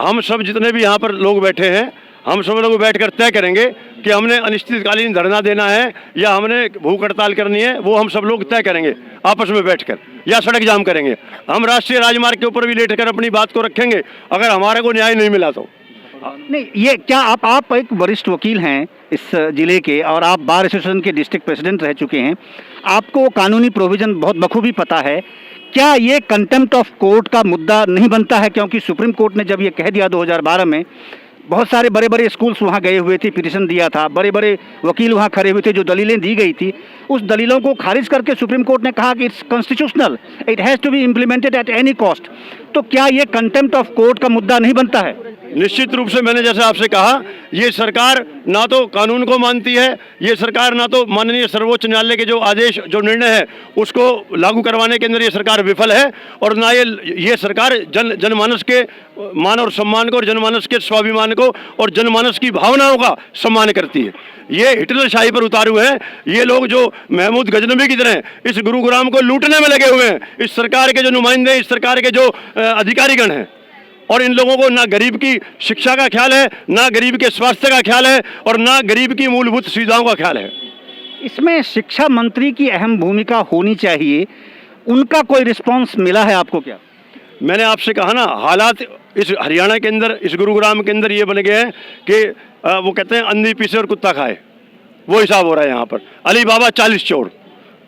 हम सब जितने भी यहाँ पर लोग बैठे हैं, हम सब लोग बैठकर तय करेंगे कि हमने अनिश्चितकालीन धरना देना है या हमने भूख हड़ताल करनी है। वो हम सब लोग तय करेंगे आपस में बैठकर, या सड़क जाम करेंगे। हम राष्ट्रीय राजमार्ग के ऊपर भी लेटकर अपनी बात को रखेंगे अगर हमारे को न्याय नहीं मिला तो। नहीं, ये क्या आप एक वरिष्ठ वकील हैं इस जिले के और आप बार एसोसिएशन के डिस्ट्रिक्ट प्रेसिडेंट रह चुके हैं, आपको कानूनी प्रोविजन बहुत बखूबी पता है। क्या ये कंटेम्प्ट ऑफ कोर्ट का मुद्दा नहीं बनता है? क्योंकि सुप्रीम कोर्ट ने जब ये कह दिया 2012 में, बहुत सारे बड़े बड़े स्कूल्स वहाँ गए हुए थे, पिटीशन दिया था, बड़े बड़े वकील वहाँ खड़े हुए थे, जो दलीलें दी गई थी उस दलीलों को खारिज करके सुप्रीम कोर्ट ने कहा कि it's constitutional, it has to be implemented at any cost. तो क्या ये कंटेम्प्ट ऑफ कोर्ट का मुद्दा नहीं बनता है? निश्चित रूप से मैंने जैसे आपसे कहा, ये सरकार ना तो कानून को मानती है, ये सरकार ना तो माननीय सर्वोच्च न्यायालय के जो आदेश, जो निर्णय है उसको लागू करवाने के अंदर ये सरकार विफल है, और ना ये सरकार जनमानस के मान और सम्मान को और जनमानस के स्वाभिमान को और जनमानस की भावनाओं का सम्मान करती है। ये हिटलरशाही पर उतारू है। ये लोग जो महमूद गजनबी की तरह इस गुरुग्राम को लूटने में लगे हुए हैं, इस सरकार के जो नुमाइंदे, इस सरकार के जो अधिकारीगण हैं, और इन लोगों को ना गरीब की शिक्षा का ख्याल है, ना गरीब के स्वास्थ्य का ख्याल है, और ना गरीब की मूलभूत सुविधाओं का ख्याल है। इसमें शिक्षा मंत्री की अहम भूमिका होनी चाहिए, उनका कोई रिस्पांस मिला है आपको क्या? मैंने आपसे कहा ना, हालात इस हरियाणा के अंदर, इस गुरुग्राम के अंदर ये बन गए हैं कि वो कहते हैं अंधी पीसे और कुत्ता खाए, वो हिसाब हो रहा है यहाँ पर। अली बाबा 40 चोर,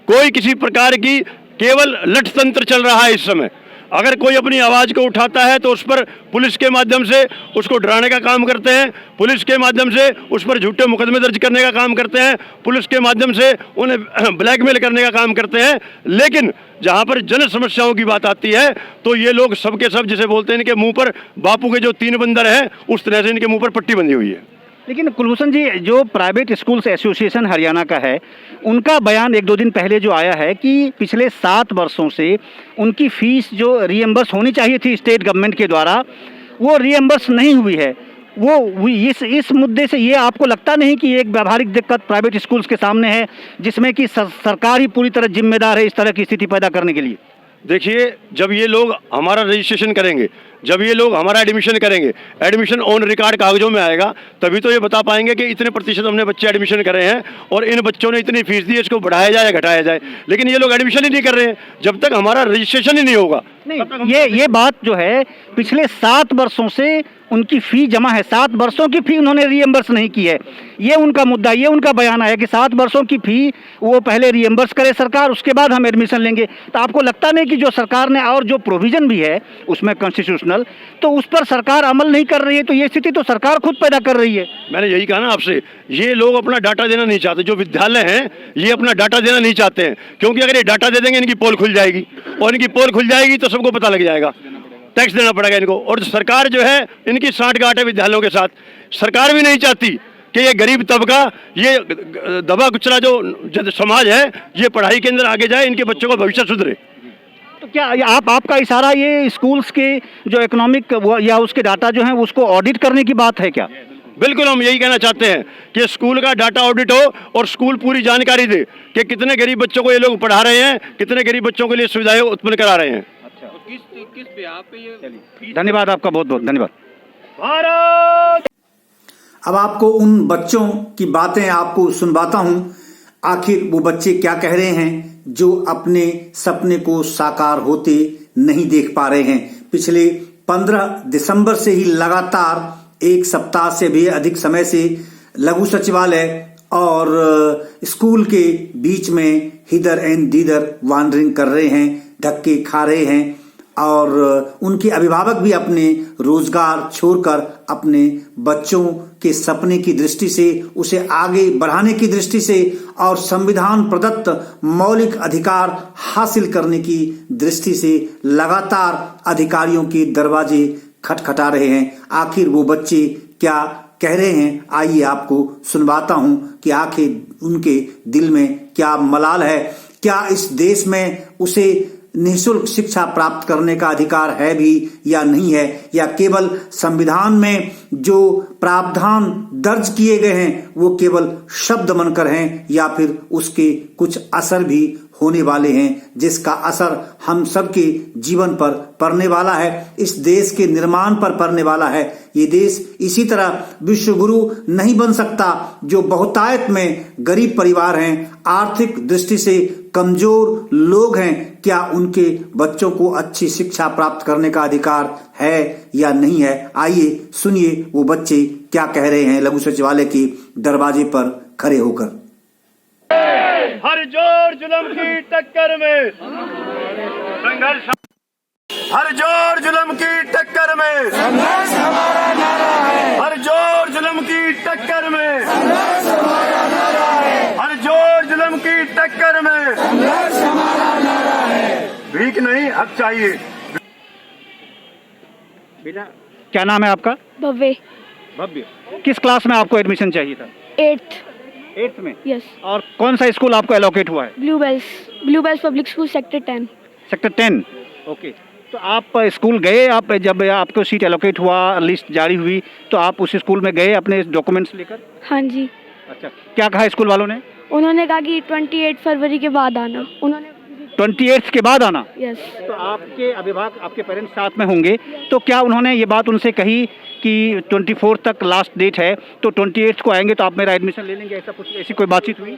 कोई किसी प्रकार की, केवल लठ तंत्र चल रहा है इस समय। अगर कोई अपनी आवाज़ को उठाता है तो उस पर पुलिस के माध्यम से उसको डराने का काम करते हैं, पुलिस के माध्यम से उस पर झूठे मुकदमे दर्ज करने का काम करते हैं, पुलिस के माध्यम से उन्हें ब्लैकमेल करने का काम करते हैं। लेकिन जहाँ पर जन समस्याओं की बात आती है तो ये लोग सबके सब, जिसे बोलते हैं, इनके मुंह पर बापू के जो 3 बंदर हैं उस तरह से इनके मुंह पर पट्टी बंधी हुई है। लेकिन कुलभूषण जी, जो प्राइवेट स्कूल्स एसोसिएशन हरियाणा का है, उनका बयान 1-2 दिन पहले जो आया है कि पिछले 7 वर्षों से उनकी फीस जो रीएम्बर्स होनी चाहिए थी स्टेट गवर्नमेंट के द्वारा, वो रीएम्बर्स नहीं हुई है। वो इस मुद्दे से ये आपको लगता नहीं कि एक व्यावहारिक दिक्कत प्राइवेट स्कूल्स के सामने है, जिसमें कि सरकार ही पूरी तरह जिम्मेदार है इस तरह की स्थिति पैदा करने के लिए? देखिए, जब ये लोग हमारा रजिस्ट्रेशन करेंगे, जब ये लोग हमारा एडमिशन करेंगे, एडमिशन ऑन रिकॉर्ड कागजों में आएगा, तभी तो ये बता पाएंगे कि इतने प्रतिशत हमने बच्चे एडमिशन करे हैं और इन बच्चों ने इतनी फीस दी है, इसको बढ़ाया जाए या घटाया जाए। लेकिन ये लोग एडमिशन ही नहीं कर रहे हैं जब तक हमारा रजिस्ट्रेशन ही नहीं होगा। नहीं, ये बात जो है, पिछले 7 वर्षों से उनकी फी जमा है, 7 वर्षों की फी उन्होंने रीएम्बर्स नहीं की है, ये उनका मुद्दा, ये उनका बयान है कि 7 वर्षों की फी वो पहले रीएम्बर्स करे सरकार, उसके बाद हम एडमिशन लेंगे। तो आपको लगता नहीं कि जो सरकार ने और जो प्रोविजन भी है उसमें कॉन्स्टिट्यूशनल, तो उस पर सरकार अमल नहीं कर रही है, तो ये स्थिति तो सरकार खुद पैदा कर रही है। मैंने यही कहा ना आपसे, ये लोग अपना डाटा देना नहीं चाहते, जो विद्यालय हैं ये अपना डाटा देना नहीं चाहते हैं, क्योंकि अगर ये डाटा दे देंगे इनकी पोल खुल जाएगी, और इनकी पोल खुल जाएगी तो सबको पता लग जाएगा, टैक्स देना पड़ेगा इनको। और सरकार जो है, इनकी सांठगांठ है विद्यालयों के साथ। सरकार भी नहीं चाहती कि ये गरीब तबका, ये दबा कुचला जो समाज है, ये पढ़ाई के अंदर आगे जाए, इनके बच्चों का भविष्य सुधरे। तो क्या आपका इशारा ये स्कूल्स के जो इकोनॉमिक या उसके डाटा जो है उसको ऑडिट करने की बात है क्या? बिल्कुल, हम यही कहना चाहते हैं कि स्कूल का डाटा ऑडिट हो और स्कूल पूरी जानकारी दे कि कितने गरीब बच्चों को ये लोग पढ़ा रहे हैं, कितने गरीब बच्चों के लिए सुविधाएं उत्पन्न करा रहे हैं। किस पे आप ये? धन्यवाद आपका, बहुत बहुत धन्यवाद। भारत। अब आपको उन बच्चों की बातें आपको सुनवाता हूं, आखिर वो बच्चे क्या कह रहे हैं जो अपने सपने को साकार होते नहीं देख पा रहे हैं। पिछले 15 दिसंबर से ही लगातार 1 सप्ताह से भी अधिक समय से लघु सचिवालय और स्कूल के बीच में हिदर एंड दीदर वांडरिंग कर रहे हैं, धक्के खा रहे हैं, और उनके अभिभावक भी अपने रोजगार छोड़कर अपने बच्चों के सपने की दृष्टि से, उसे आगे बढ़ाने की दृष्टि से और संविधान प्रदत्त मौलिक अधिकार हासिल करने की दृष्टि से लगातार अधिकारियों के दरवाजे खटखटा रहे हैं। आखिर वो बच्चे क्या कह रहे हैं, आइए आपको सुनवाता हूं कि आखिर उनके दिल में क्या मलाल है। क्या इस देश में उसे निःशुल्क शिक्षा प्राप्त करने का अधिकार है भी या नहीं है, या केवल संविधान में जो प्रावधान दर्ज किए गए हैं वो केवल शब्द बनकर हैं या फिर उसके कुछ असर भी होने वाले हैं, जिसका असर हम सबके जीवन पर पड़ने वाला है, इस देश के निर्माण पर पड़ने वाला है। ये देश इसी तरह विश्व गुरु नहीं बन सकता जो बहुतायत में गरीब परिवार हैं, आर्थिक दृष्टि से कमजोर लोग हैं। क्या उनके बच्चों को अच्छी शिक्षा प्राप्त करने का अधिकार है या नहीं है? आइए सुनिए वो बच्चे क्या कह रहे हैं लघु सचिवालय के दरवाजे पर खड़े होकर। हर जोर जुल्म की टक्कर में संघर्ष, हर जोर जुल्म की टक्कर में संघर्ष हमारा नारा है, हर जोर जुल्म की टक्कर में संघर्ष हमारा नारा है, हर जोर जुल्म की टक्कर में संघर्ष हमारा नारा है। भीख नहीं, हक चाहिए। बेटा क्या नाम है आपका? भव्य। भव्य। किस क्लास में आपको एडमिशन चाहिए था? 8th में। यस। और कौन सा स्कूल आपको एलोकेट हुआ है? Blue Bells Public School sector 10। Sector 10। Okay, तो आप स्कूल गए, आप जब आपको सीट एलोकेट हुआ, लिस्ट जारी हुई, तो आप उस स्कूल में गए अपने डॉक्यूमेंट्स लेकर? हाँ जी। अच्छा, क्या कहा स्कूल वालों ने? उन्होंने कहा कि 28 फरवरी के बाद आना। उन्होंने 28 के बाद आना? यस। तो आपके अभिभावक, आपके पेरेंट्स साथ में होंगे, तो क्या उन्होंने ये बात उनसे कही कि 24 तक लास्ट डेट है, तो 28 को आएंगे तो आप मेरा एडमिशन ले लेंगे, ऐसा कुछ, ऐसी कोई बातचीत हुई?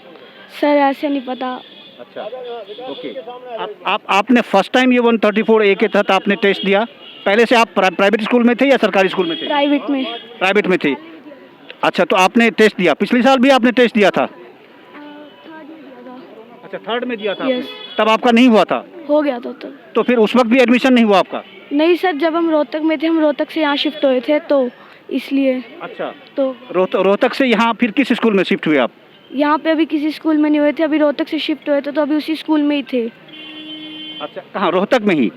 सर ऐसे नहीं पता। अच्छा, ओके। आपने फर्स्ट टाइम ये 134A के तहत आपने टेस्ट दिया? पहले से आप प्राइवेट स्कूल में थे या सरकारी स्कूल में थे? प्राइवेट में। प्राइवेट में थे। अच्छा, तो आपने टेस्ट दिया, पिछले साल भी आपने टेस्ट दिया था? अच्छा, 3rd में दिया था आपने? तब आपका नहीं हुआ था? हो गया था तब। तो फिर उस वक्त भी एडमिशन नहीं हुआ आपका? नहीं सर, जब हम रोहतक में थे, हम रोहतक से यहाँ शिफ्ट हुए थे तो इसलिए। अच्छा, तो रोहतक से यहाँ फिर किस स्कूल में शिफ्ट हुए आप? यहाँ पे अभी किसी स्कूल में नहीं हुए थे, अभी रोहतक से शिफ्ट हुए थे तो अभी उसी स्कूल में ही थे। अच्छा, कहाँ? रोहतक में ही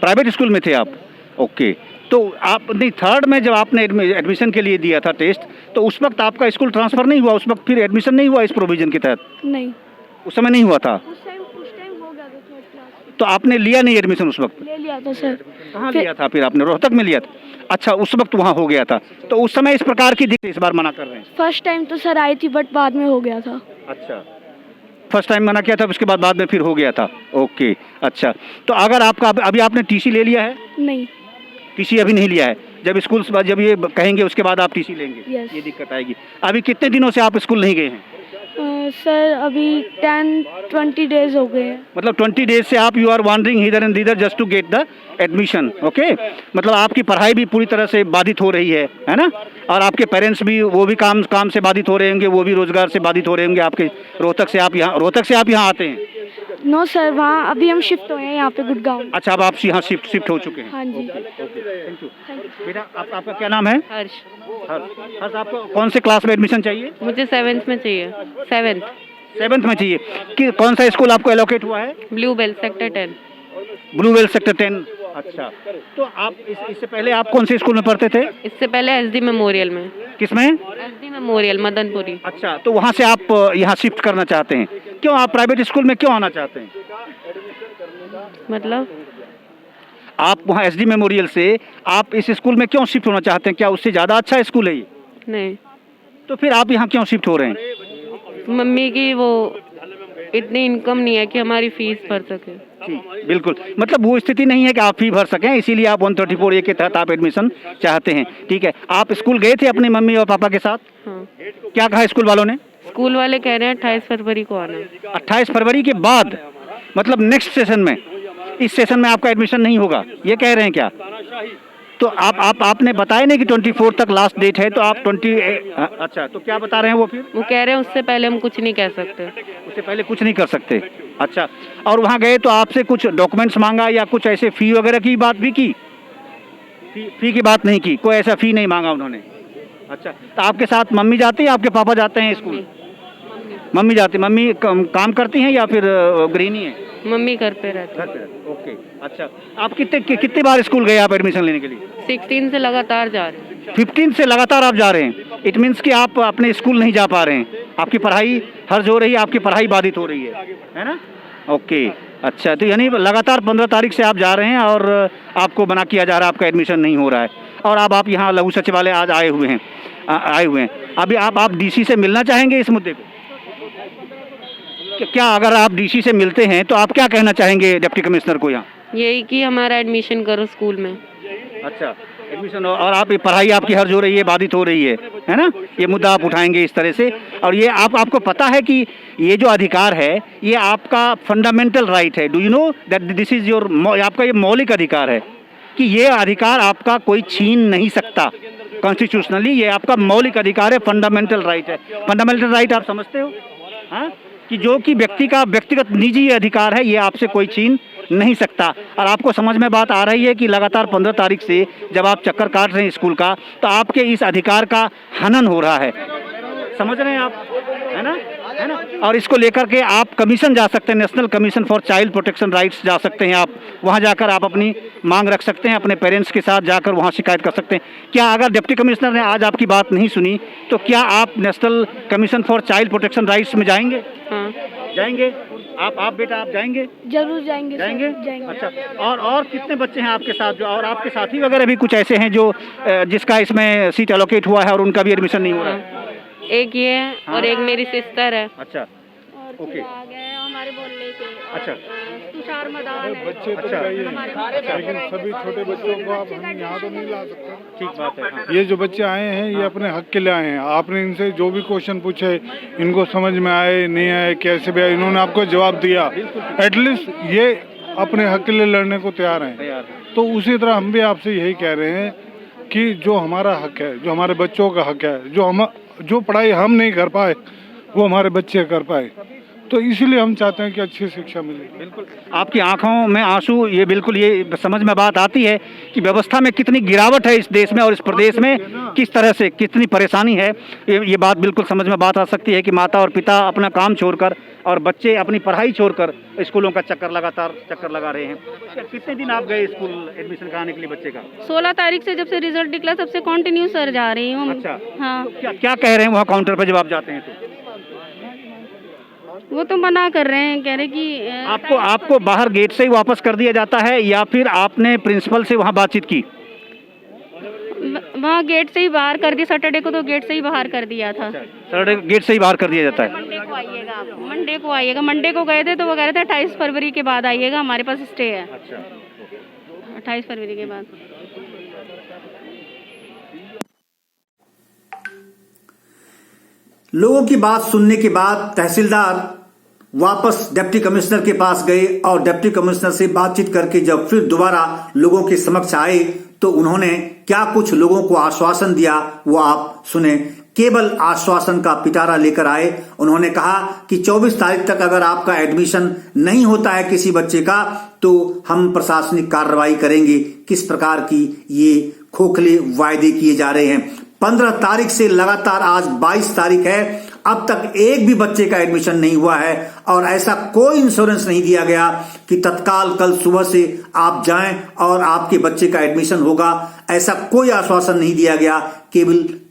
प्राइवेट स्कूल में थे आप? ओके, तो आप नहीं 3rd में जब आपने एडमिशन के लिए दिया था टेस्ट, तो उस वक्त आपका स्कूल ट्रांसफ़र नहीं हुआ? उस वक्त फिर एडमिशन नहीं हुआ इस प्रोविजन के तहत? नहीं, उस समय नहीं हुआ था? उस टाइम हो गया था 3rd क्लास। तो आपने लिया नहीं एडमिशन उस वक्त? ले लिया था सर। कहाँ लिया था फिर आपने? रोहतक में लिया था? अच्छा, उस वक्त वहाँ हो गया था, तो उस समय इस प्रकार की दिक्कत इस बार मना कर रहे हैं? फर्स्ट टाइम तो सर आई थी बट बाद में हो गया था। अच्छा, फर्स्ट टाइम मना किया था, उसके बाद में फिर हो गया था। ओके, अच्छा, तो अगर आपका अभी आपने टीसी ले लिया है? नहीं, टीसी अभी नहीं लिया है। जब स्कूल जब ये कहेंगे उसके बाद आप टीसी लेंगे? Yes. ये दिक्कत आएगी। अभी कितने दिनों से आप स्कूल नहीं गए हैं? सर अभी 10-20 डेज हो गए हैं। मतलब 20 डेज से आप you are wandering hither and thither just to get the admission. Okay, मतलब आपकी पढ़ाई भी पूरी तरह से बाधित हो रही है ना? और आपके पेरेंट्स भी, वो भी काम से बाधित हो रहे होंगे, वो भी रोजगार से बाधित हो रहे होंगे आपके। रोहतक से आप यहाँ आते हैं? नो सर, वहाँ अभी हम शिफ्ट हुए हैं यहाँ पे गुड़गांव। अच्छा, अब आप यहाँ शिफ्ट हो चुके हैं? हाँ जी। Thank you. बेटा आपका क्या नाम है? हर्ष। हर्ष, आपको कौन से क्लास में एडमिशन चाहिए? मुझे 7th में चाहिए। 7th में चाहिए। कि कौन सा स्कूल आपको एलोकेट हुआ है? Blue Bell sector 10। Blue Bell sector 10। अच्छा, तो आप इससे पहले आप कौन से स्कूल में पढ़ते थे? इससे पहले SD मेमोरियल में। किसमें? SD memorial Madan Puri. अच्छा, तो वहाँ से आप यहाँ शिफ्ट करना चाहते हैं? क्यों, आप प्राइवेट स्कूल में क्यों आना चाहते हैं? मतलब आप वहाँ SD मेमोरियल से आप इस स्कूल में क्यों शिफ्ट होना चाहते हैं? क्या उससे ज़्यादा अच्छा स्कूल है ये? नहीं। तो फिर आप यहाँ क्यों शिफ्ट हो रहे हैं? मम्मी की वो इतनी इनकम नहीं है कि हमारी फीस भर सके। जी बिल्कुल, मतलब वो स्थिति नहीं है कि आप फी भर सकें, इसीलिए आप 134A के तहत आप एडमिशन चाहते हैं। ठीक है, आप स्कूल गए थे अपने मम्मी और पापा के साथ? हाँ। क्या कहा स्कूल वालों ने? स्कूल वाले कह रहे हैं 28 फरवरी को आना। 28 फरवरी के बाद, मतलब नेक्स्ट सेशन में? इस सेशन में आपका एडमिशन नहीं होगा, ये कह रहे हैं क्या? तो आपने बताया नहीं कि 24 तक लास्ट डेट है, तो आप 20। अच्छा, तो क्या बता रहे हैं वो फिर? वो कह रहे हैं उससे पहले हम कुछ नहीं कह सकते। उससे पहले कुछ नहीं कर सकते? अच्छा, और वहाँ गए तो आपसे कुछ डॉक्यूमेंट्स मांगा या कुछ ऐसे फी वगैरह की बात भी की? फी की बात नहीं की, कोई ऐसा फी नहीं मांगा उन्होंने? अच्छा, तो आपके साथ मम्मी जाती है, आपके पापा जाते हैं स्कूल? मम्मी जाती। मम्मी काम करती हैं या फिर गृहिणी है? मम्मी घर पे रहती। घर पे। ओके, अच्छा, आप कितने बार स्कूल गए आप एडमिशन लेने के लिए? 16 से लगातार जा रहे हैं। 15 से लगातार आप जा रहे हैं? इट मीन्स कि आप अपने स्कूल नहीं जा पा रहे हैं, आपकी पढ़ाई हर्ज हो रही है, आपकी पढ़ाई बाधित हो रही है ना? ओके, अच्छा, तो यानी लगातार 15 तारीख से आप जा रहे हैं और आपको मना किया जा रहा है, आपका एडमिशन नहीं हो रहा है। और अब आप यहाँ लघु सचिवालय आज आए हुए हैं अभी आप डीसी से मिलना चाहेंगे इस मुद्दे पे? क्या अगर आप डीसी से मिलते हैं तो आप क्या कहना चाहेंगे डिप्टी कमिश्नर को यहाँ? यही कि हमारा एडमिशन करो स्कूल में। अच्छा, एडमिशन और आप पढ़ाई आपकी हर्ज हो रही है, बाधित हो रही है ना? ये मुद्दा आप उठाएंगे इस तरह से। और ये आपको पता है कि ये जो अधिकार है ये आपका फंडामेंटल राइट है। Do you know that this is your, आपका ये मौलिक अधिकार है कि ये अधिकार आपका कोई छीन नहीं सकता। कॉन्स्टिट्यूशनली ये आपका मौलिक अधिकार है, फंडामेंटल राइट है। फंडामेंटल राइट आप समझते हो? हाँ, कि जो कि व्यक्ति का व्यक्तिगत निजी अधिकार है, ये आपसे कोई छीन नहीं सकता। और आपको समझ में बात आ रही है कि लगातार 15 तारीख से जब आप चक्कर काट रहे हैं स्कूल का, तो आपके इस अधिकार का हनन हो रहा है। समझ रहे हैं आप, है ना? और इसको लेकर के आप कमीशन जा सकते हैं, national commission for child protection rights जा सकते हैं। आप वहाँ जाकर आप अपनी मांग रख सकते हैं, अपने पेरेंट्स के साथ जाकर वहाँ शिकायत कर सकते हैं। क्या अगर डिप्टी कमिश्नर ने आज आपकी बात नहीं सुनी तो क्या आप national commission for child protection rights में जाएंगे? हाँ जाएंगे। आप बेटा आप जाएंगे? जरूर जाएंगे। अच्छा, और कितने बच्चे हैं आपके साथ जो, और आपके साथी वगैरह भी कुछ ऐसे हैं जो जिसका इसमें सीट एलोकेट हुआ है और उनका भी एडमिशन नहीं हो रहा है? एक ये है और एक मेरी सिस्टर है। अच्छा, ओके, हमारे बोलने के। अच्छा, तुषार मदान है। बच्चे तो चाहिए, लेकिन सभी छोटे बच्चों को आप हम यहाँ तो नहीं ला सकते। ठीक बात है। हाँ। ये जो बच्चे आए हैं ये अपने हक के लिए आए हैं। आपने इनसे जो भी क्वेश्चन पूछे, इनको समझ में आए नहीं आए, कैसे भी आए, इन्होंने आपको जवाब दिया। एटलीस्ट ये अपने हक के लिए लड़ने को तैयार हैं। तो उसी तरह हम भी आपसे यही कह रहे हैं कि जो हमारा हक है, जो हमारे बच्चों का हक है, जो पढ़ाई हम नहीं कर पाए वो हमारे बच्चे कर पाए, तो इसीलिए हम चाहते हैं कि अच्छी शिक्षा मिले। बिल्कुल, आपकी आंखों में आंसू, ये बिल्कुल ये समझ में बात आती है कि व्यवस्था में कितनी गिरावट है इस देश में और इस प्रदेश में किस तरह से कितनी परेशानी है। ये बात बिल्कुल समझ में बात आ सकती है कि माता और पिता अपना काम छोड़कर और बच्चे अपनी पढ़ाई छोड़कर स्कूलों का लगातार चक्कर लगा रहे हैं। कितने दिन आप गए स्कूल एडमिशन कराने के लिए बच्चे का? 16 तारीख से जब से रिजल्ट निकला तब से कंटिन्यू सर जा रही हूँ। अच्छा, हाँ। क्या कह रहे हैं वहाँ काउंटर पर जब आप जाते हैं तो? वो तो मना कर रहे हैं, कह रहे कि आपको बाहर गेट से ही वापस कर दिया जाता है या फिर आपने प्रिंसिपल से वहाँ बातचीत की? वहाँ गेट से ही बाहर कर दिया। सैटरडे को तो गेट से ही बाहर कर दिया था। सैटरडे गेट से ही बाहर कर दिया जाता है। मंडे को आइएगा आप, मंडे को गए थे तो वो कह रहे थे 28 फरवरी के बाद आइएगा, हमारे पास स्टे है। अच्छा, 28 फरवरी के बाद। लोगों की बात सुनने के बाद तहसीलदार वापस डिप्टी कमिश्नर के पास गए और डिप्टी कमिश्नर से बातचीत करके जब फिर दोबारा लोगों के समक्ष आए तो उन्होंने क्या कुछ लोगों को आश्वासन दिया वो आप सुने। केवल आश्वासन का पिटारा लेकर आए। उन्होंने कहा कि 24 तारीख तक अगर आपका एडमिशन नहीं होता है किसी बच्चे का तो हम प्रशासनिक कार्रवाई करेंगे। किस प्रकार की ये खोखले वायदे किए जा रहे हैं। 15 तारीख से लगातार आज 22 तारीख है, अब तक एक भी बच्चे का एडमिशन नहीं हुआ है और ऐसा कोई इंश्योरेंस नहीं दिया गया कि तत्काल कल सुबह से आप जाएं और आपके बच्चे का एडमिशन होगा। ऐसा कोई आश्वासन नहीं दिया गया।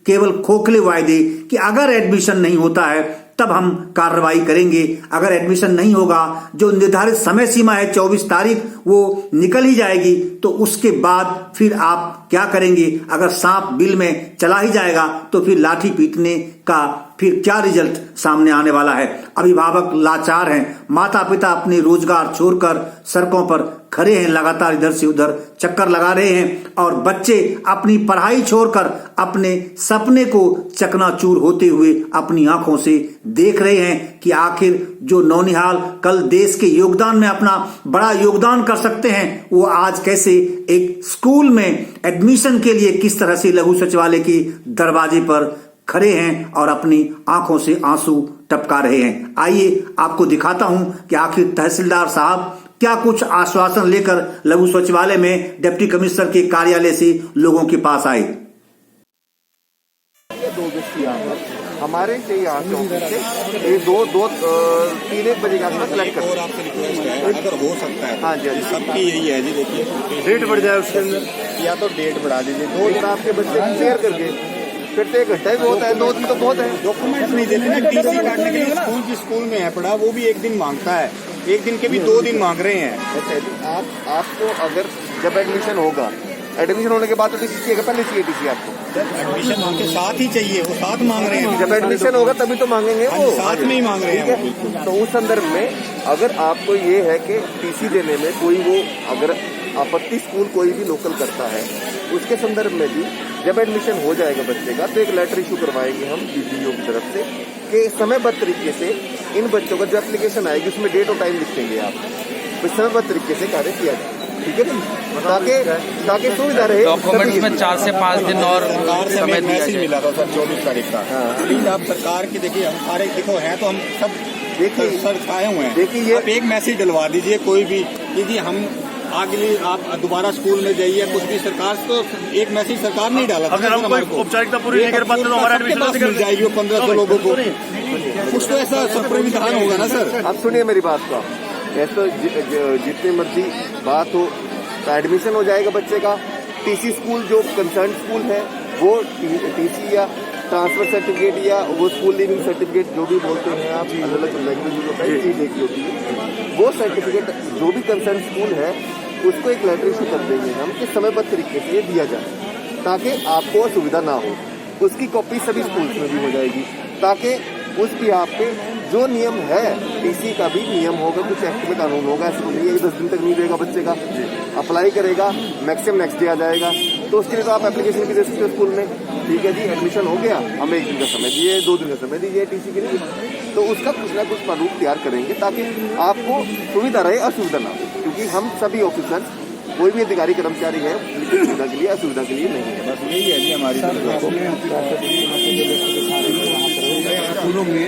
केवल खोखले वायदे कि अगर एडमिशन नहीं होता है तब हम कार्रवाई करेंगे। अगर एडमिशन नहीं होगा, जो निर्धारित समय सीमा है 24 तारीख वो निकल ही जाएगी, तो उसके बाद फिर आप क्या करेंगे? अगर सांप बिल में चला ही जाएगा तो फिर लाठी पीटने का फिर क्या रिजल्ट सामने आने वाला है। अभिभावक लाचार हैं, माता पिता अपने रोजगार छोड़कर सड़कों पर खड़े हैं, लगातार इधर से उधर चक्कर लगा रहे हैं और बच्चे अपनी पढ़ाई छोड़कर अपने सपने को चकनाचूर होते हुए अपनी आंखों से देख रहे हैं कि आखिर जो नौनिहाल कल देश के योगदान में अपना बड़ा योगदान कर सकते हैं वो आज कैसे एक स्कूल में एडमिशन के लिए किस तरह से लघु सचिवालय के दरवाजे पर खड़े हैं और अपनी आंखों से आंसू टपका रहे हैं। आइए आपको दिखाता हूं कि आखिर तहसीलदार साहब क्या कुछ आश्वासन लेकर लघु सचिवालय में डिप्टी कमिश्नर के कार्यालय से लोगों के पास आए। हमारे से यहाँ से 3-1 बजे के आसपास कलेक्ट कर। और आपसे रिक्वेस्ट है, अगर हो सकता है, हाँ जी, सबकी यही है जी। देखिए डेट बढ़ जाए उसके अंदर, या तो डेट बढ़ा दीजिए। 2 दिन आपके बच्चे की केयर करके फिर से 1 घंटा भी बहुत है, 2 दिन तो बहुत है। डॉक्यूमेंट्स नहीं देते ना, टीसी काटने के लिए स्कूल में है पड़ा, वो भी 1 दिन मांगता है, 1 दिन के भी 2 दिन मांग रहे हैं। अच्छा, आपको अगर जब एडमिशन होगा, एडमिशन होने के बाद तो टीसी चाहिए, पहले चाहिए टीसी आपको। एडमिशन उनके साथ ही चाहिए, वो साथ मांग रहे हैं। जब एडमिशन होगा तभी तो मांगेंगे वो, साथ में ही मांग रहे हैं। तो उस संदर्भ में अगर आपको ये है कि टीसी देने में कोई वो अगर आपत्ति स्कूल कोई भी लोकल करता है, उसके संदर्भ में भी जब एडमिशन हो जाएगा बच्चे का तो एक लेटर इशू करवाएंगे हम डीपीओ की तरफ से कि समयबद्ध तरीके से इन बच्चों का जो एप्लीकेशन आएगी उसमें डेट और टाइम लिखेंगे आप, तो समयबद्ध तरीके से कार्य किया जाए, ठीक है ना, ताकि सुविधा रहे। डॉक्यूमेंट्स में 4 से 5 दिन और समय मैसेज मिला था सर 24 तारीख का। प्लीज आप सरकार की देखिए, हम सारे देखो हैं तो हम सब देखिए सर छाए हुए हैं। देखिए आप एक मैसेज डलवा दीजिए कोई भी कि जी हम आगे आप दोबारा स्कूल में जाइए, कुछ भी सरकार तो एक मैसेज सरकार नहीं डाला। अगर हम कोई औपचारिकता पूरी नहीं कर पाते तो हमारा एडमिशन मिल जाएगी 1500 लोगों को, कुछ तो ऐसा सब प्राविधान होगा ना सर। आप सुनिए मेरी बात को, ऐसे तो जितनी मर्जी बात हो तो एडमिशन हो जाएगा बच्चे का। टीसी स्कूल जो कंसर्न स्कूल है वो टीसी या ट्रांसफर सर्टिफिकेट या वो स्कूल लीविंग सर्टिफिकेट जो भी बोलते हैं आप, अलग अलग लैंग्वेज में होता है, चीज एक ही होती है। वो सर्टिफिकेट जो भी कंसर्न स्कूल है उसको एक लेटर इशू कर देंगे हम कि समयबद्ध तरीके से ये दिया जाए ताकि आपको असुविधा ना हो। उसकी कॉपी सभी स्कूल्स में भी हो जाएगी ताकि उस बिहाफ पे जो नियम है टीसी का भी नियम होगा, कुछ एक्ट में कानून होगा। ऐसा नहीं है 10 दिन तक नहीं देगा बच्चे का, अप्लाई करेगा मैक्सिमम नेक्स्ट डे आ जाएगा, तो उसके लिए तो आप एप्लीकेशन भी दे सकते हो स्कूल में, ठीक है जी एडमिशन हो गया, हमें 1 दिन का समय दिए, 2 दिन का समय दीजिए टीसी के लिए, तो उसका कुछ ना कुछ प्रारूप तैयार करेंगे ताकि आपको सुविधा रहे, असुविधा ना हो। क्योंकि हम सभी ऑफिसर्स कोई भी अधिकारी कर्मचारी है सुविधा के लिए असुविधा के लिए नहीं है, बस यही है जी हमारी स्कूलों में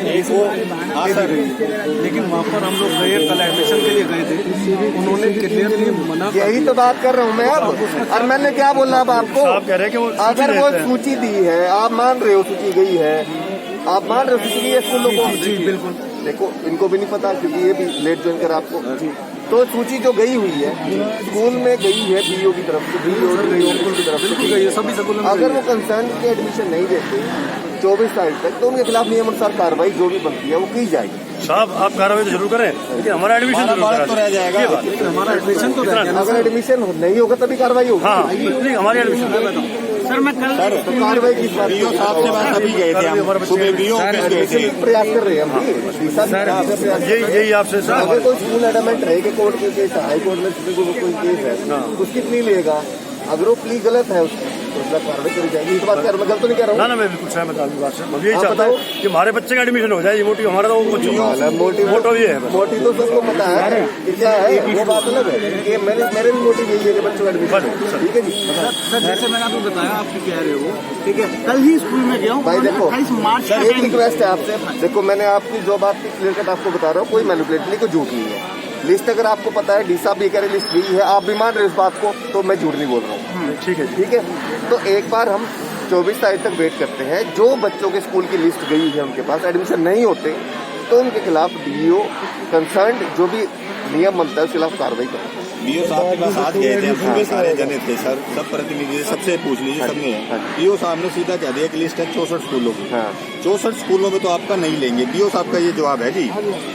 लेकिन वहाँ पर हम लोग गए, कल एडमिशन के लिए गए थे, उन्होंने क्लियरली मना। यही तो बात कर रहा हूँ मैं अब, और मैंने क्या बोला अब आपको, अगर वो सूची दी है, आप मान रहे हो सूची गई है, आप मान रहे हो सूची गई है स्कूलों को, जी बिल्कुल, देखो इनको भी नहीं पता क्योंकि ये भी लेट ज्वाइन कर आपको, तो सूची जो गई हुई है स्कूल में गई है बीओ की तरफ से, बीओ की तरफ से गई है सभी स्कूलों में। अगर वो कंसर्न के एडमिशन नहीं देते 24 तारीख तक तो उनके खिलाफ नियमानुसार कार्रवाई जो भी बनती है वो की जाएगी। साहब आप कार्रवाई तो जरूर करें लेकिन हमारा एडमिशन तो रह जाएगा, हमारा एडमिशन तो अगर एडमिशन नहीं होगा तभी कार्रवाई होगी। हाँ हमारी एडमिशन सर मैं कल तो कार्रवाई किस बात बीओ साहब से बात अभी गए थे हम, सुबह बीओ ऑफिस गए थे, प्रयास कर रहे हैं हम यही आपसे सर। अगर कोई स्कूल एडमेंट रहे कि कोर्ट के केस हाई कोर्ट में कोई केस है उसकी प्ली लेगा, अगर वो प्ली गलत है उसका कार्रवाई करी जाएगी। इस बात मैं गलत तो नहीं कह रहा हूँ ना, मैं बिल्कुल सहमत हूँ बात से। मैं यही चाहता हूँ कि हमारे बच्चे का एडमिशन हो जाए, ये मोटिव हमारा तो मोटिव ये है। मोटिव तो सबको पता है कि क्या है, वो बात अलग है कि मेरे भी मोटिव यही है कि बच्चों का एडमिशन, ठीक है जी। सर जैसे मैंने आपको बताया, आप कह रहे हो ठीक है, कल ही स्कूल में गया हूँ भाई, देखो 28 मार्च एक रिक्वेस्ट है आपसे, देखो मैंने आपकी जो बात क्लियर कट आपको बता रहा हूँ, कोई मैनिपुलेट नहीं, कोई झूठ नहीं है। लिस्ट अगर आपको पता है, डी साहब भी कह रहे लिस्ट गई है, आप भी मान रहे इस बात को, तो मैं झूठ नहीं बोल रहा हूँ, ठीक है ठीक है। तो एक बार हम 24 तारीख तक वेट करते हैं, जो बच्चों के स्कूल की लिस्ट गई है उनके पास एडमिशन नहीं होते तो उनके खिलाफ डीओ कंसर्न जो भी नियम बनता है उसके खिलाफ कार्रवाई करें। बीओ साहब के पास आज गए थे, हम पूरे सारे जने थे सर, सब प्रतिनिधि सबसे पूछ लीजिए, सबने बीओ साहब ने सीधा कह दिया कि लिस्ट है 64 स्कूलों की, 64 स्कूलों में तो आपका नहीं लेंगे। बीओ साहब का ये जवाब है जी,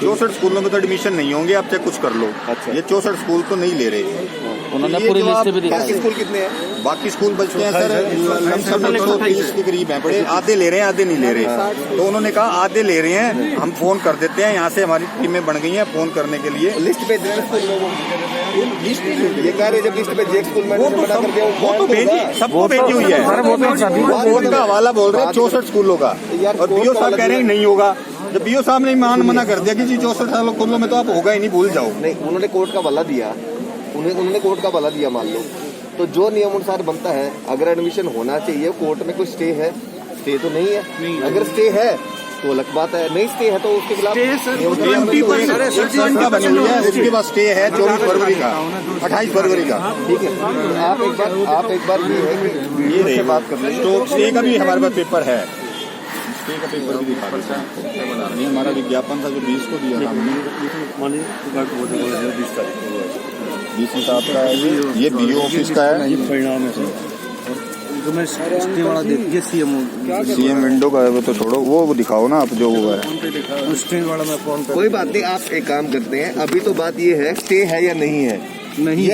64 स्कूलों में तो एडमिशन नहीं होंगे, आप चाहे कुछ कर लो, ये 64 स्कूल तो नहीं ले रहे। उन्होंने पूरी लिस्ट भी दिखाई। स्कूल कितने हैं? बाकी स्कूल बचते हैं सर 130 के करीब हैं, बड़े आधे ले रहे हैं आधे नहीं ले रहे। तो उन्होंने कहा आधे ले रहे हैं, हम फोन कर देते हैं, यहाँ से हमारी टीमें बन गई हैं फोन करने के लिए। लिस्ट भेज रहे हैं लिस्ट ये कह रहे जब लिस्ट पे जे स्कूल में वो तो भेजी, सबको भेजी हुई है, बोर्ड का हवाला बोल रहे हैं 64 स्कूलों का, और बीओ साहब कह रहे हैं नहीं होगा। जब बीओ साहब ने मना कर दिया कि जी 64 स्कूलों में तो आप होगा ही नहीं, भूल जाओ। नहीं, उन्होंने कोर्ट का हवाला दिया, उन्होंने कोर्ट का हवाला दिया मान लो, तो जो नियम अनुसार बनता है, अगर एडमिशन होना चाहिए कोर्ट में कोई स्टे है, स्टे तो नहीं है, अगर स्टे है तो अलग बात है, नहीं स्टे है तो उसके खिलाफ उसके बाद स्टे है 24 फरवरी का, 28 फरवरी का, ठीक है। आप एक बार ये है कि ये बात कर लें तो स्टे का भी हमारे पास पेपर है, स्टे का पेपर भी दिखा देते हैं। ये हमारा विज्ञापन था जो 20 को दिया था हमने, 20 साहब का है, ये बीओ ऑफिस का है, परिणाम है तो मैं स्टे वाला देखिए सीएम विंडो का है, वो तो छोड़ो, वो दिखाओ ना आप जो हुआ है स्टे वाला। मैं फोन पे कोई बात नहीं, आप एक काम करते हैं, अभी तो बात ये है स्टे है या नहीं है, नहीं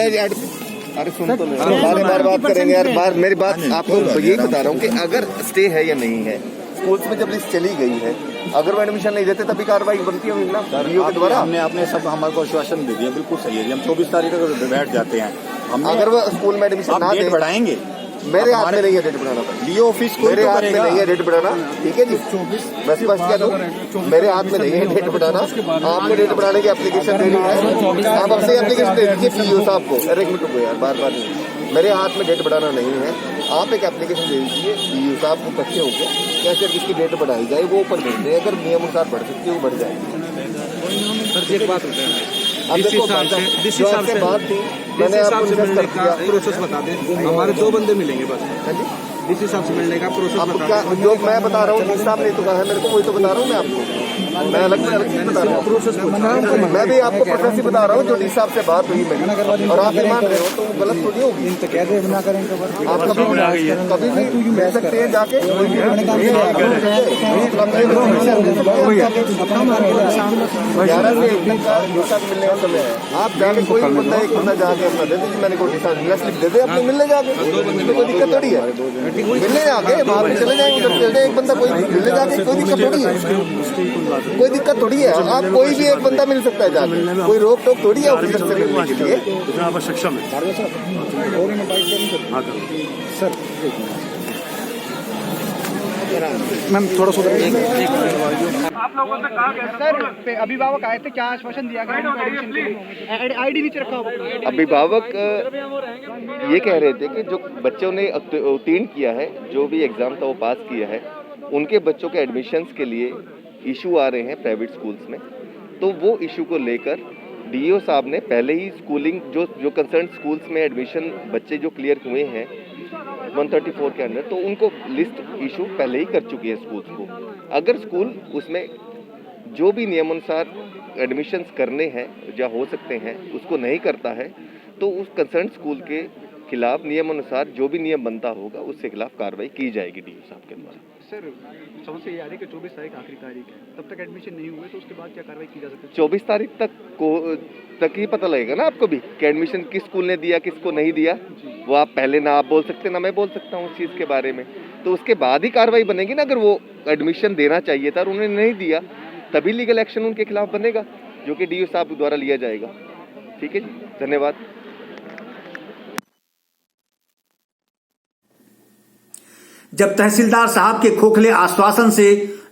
अरे सुन तो बार बात करेंगे यार। मेरी बात आपको यही बता रहा हूँ कि अगर स्टे है या नहीं है, स्कूल्स में जब लिस्ट चली गई है, अगर वो एडमिशन नहीं देते तभी कार्रवाई बनती होगी ना डीओ के द्वारा। हमने अपने सब हमारे को आश्वासन दे दिया, बिल्कुल सही है जी। हम 24 तारीख तक बैठ जाते हैं। हम अगर वो स्कूल में एडमिशन ना दे, बढ़ाएंगे। मेरे हाथ में नहीं है डेट बढ़ाना, डीओ ऑफिस मेरे हाथ में नहीं है डेट बढ़ाना, ठीक है जी। मैं स्पष्ट कह दूं, मेरे हाथ में नहीं है डेट बढ़ाना। आपने डेट बढ़ाने की एप्लीकेशन देनी है, आप अपने एप्लीकेशन दे दीजिए पीओ साहब को। अरे एक मिनट रुको यार, बार नहीं, मेरे हाथ में डेट बढ़ाना नहीं है। आप एक एप्लीकेशन दे दीजिए पीओ साहब को इकट्ठे होकर, कैसे किसकी डेट बढ़ाई जाए वो ऊपर भेज दें। अगर नियम अनुसार बढ़ सकती है वो बढ़ जाएगी। एक बात होता है, जिस हिसाब से बात थी मैंने आपको मिलने का प्रोसेस बता दें। हमारे 2 बंदे मिलेंगे बस, जिस हिसाब से मिलने का प्रोसेस बता दें। जो मैं बता रहा हूँ, जिस हिसाब ने तो कहा है मेरे को, वही तो बता रहा हूँ मैं आपको। मैं अलग चीज बता रहा हूँ, प्रोसेस मैं भी आपको प्रोसेस ही बता रहा हूँ जो जिस हिसाब से बात हुई मेरी, और आप ये मान रहे हो तो गलत थोड़ी होगी। आप कभी भी कह सकते हैं जाके, मिलने का समय है। आप जाके कोई बंदा, एक बंदा जाके अपना दे दीजिए, मैंने कोई लिख दे दे अपने मिलने जाके, कोई दिक्कत थोड़ी है। मिलने जाके बाद में चले जाएंगे, जब चले एक बंदा कोई मिलने जाके, कोई दिक्कत थोड़ी है, कोई दिक्कत थोड़ी है। आप कोई भी एक बंदा मिल सकता है जाके, कोई रोक टोक थोड़ी है ऑफिसर से मिलने के लिए। सक्षम है सर। मैम थोड़ा सा आप लोगों से कहा गया सर, अभिभावक आए थे, क्या आश्वासन दिया गया? आईडी नीचे रखा होगा। अभिभावक ये कह रहे थे कि जो बच्चों ने उत्तीर्ण किया है, जो भी एग्जाम था वो पास किया है, उनके बच्चों के एडमिशन्स के लिए इशू आ रहे हैं प्राइवेट स्कूल्स में, तो वो इशू को लेकर डीओ साहब ने पहले ही स्कूलिंग जो कंसर्न स्कूल्स में एडमिशन बच्चे जो क्लियर हुए हैं 134 के अंदर, तो उनको लिस्ट इशू पहले ही कर चुकी है स्कूल्स को। अगर स्कूल उसमें जो भी नियमानुसार एडमिशन्स करने हैं या हो सकते हैं उसको नहीं करता है, तो उस कंसर्न स्कूल के खिलाफ नियमानुसार जो भी नियम बनता होगा उसके खिलाफ कार्रवाई की जाएगी डीओ साहब के द्वारा। सर समस्या ये आ रही है कि 24 तारीख आखिरी तारीख है, तब तक एडमिशन नहीं हुए तो उसके बाद क्या कार्रवाई की जा सकती है? 24 तारीख तक ही पता लगेगा ना आपको भी कि एडमिशन किस स्कूल ने दिया, किसको नहीं दिया। वो आप पहले ना आप बोल सकते ना मैं बोल सकता हूँ उस चीज़ के बारे में, तो उसके बाद ही कार्रवाई बनेगी ना। अगर वो एडमिशन देना चाहिए था और उन्होंने नहीं दिया, तभी लीगल एक्शन उनके खिलाफ बनेगा, जो कि डीओ साहब द्वारा लिया जाएगा। ठीक है जी, धन्यवाद। जब तहसीलदार साहब के खोखले आश्वासन से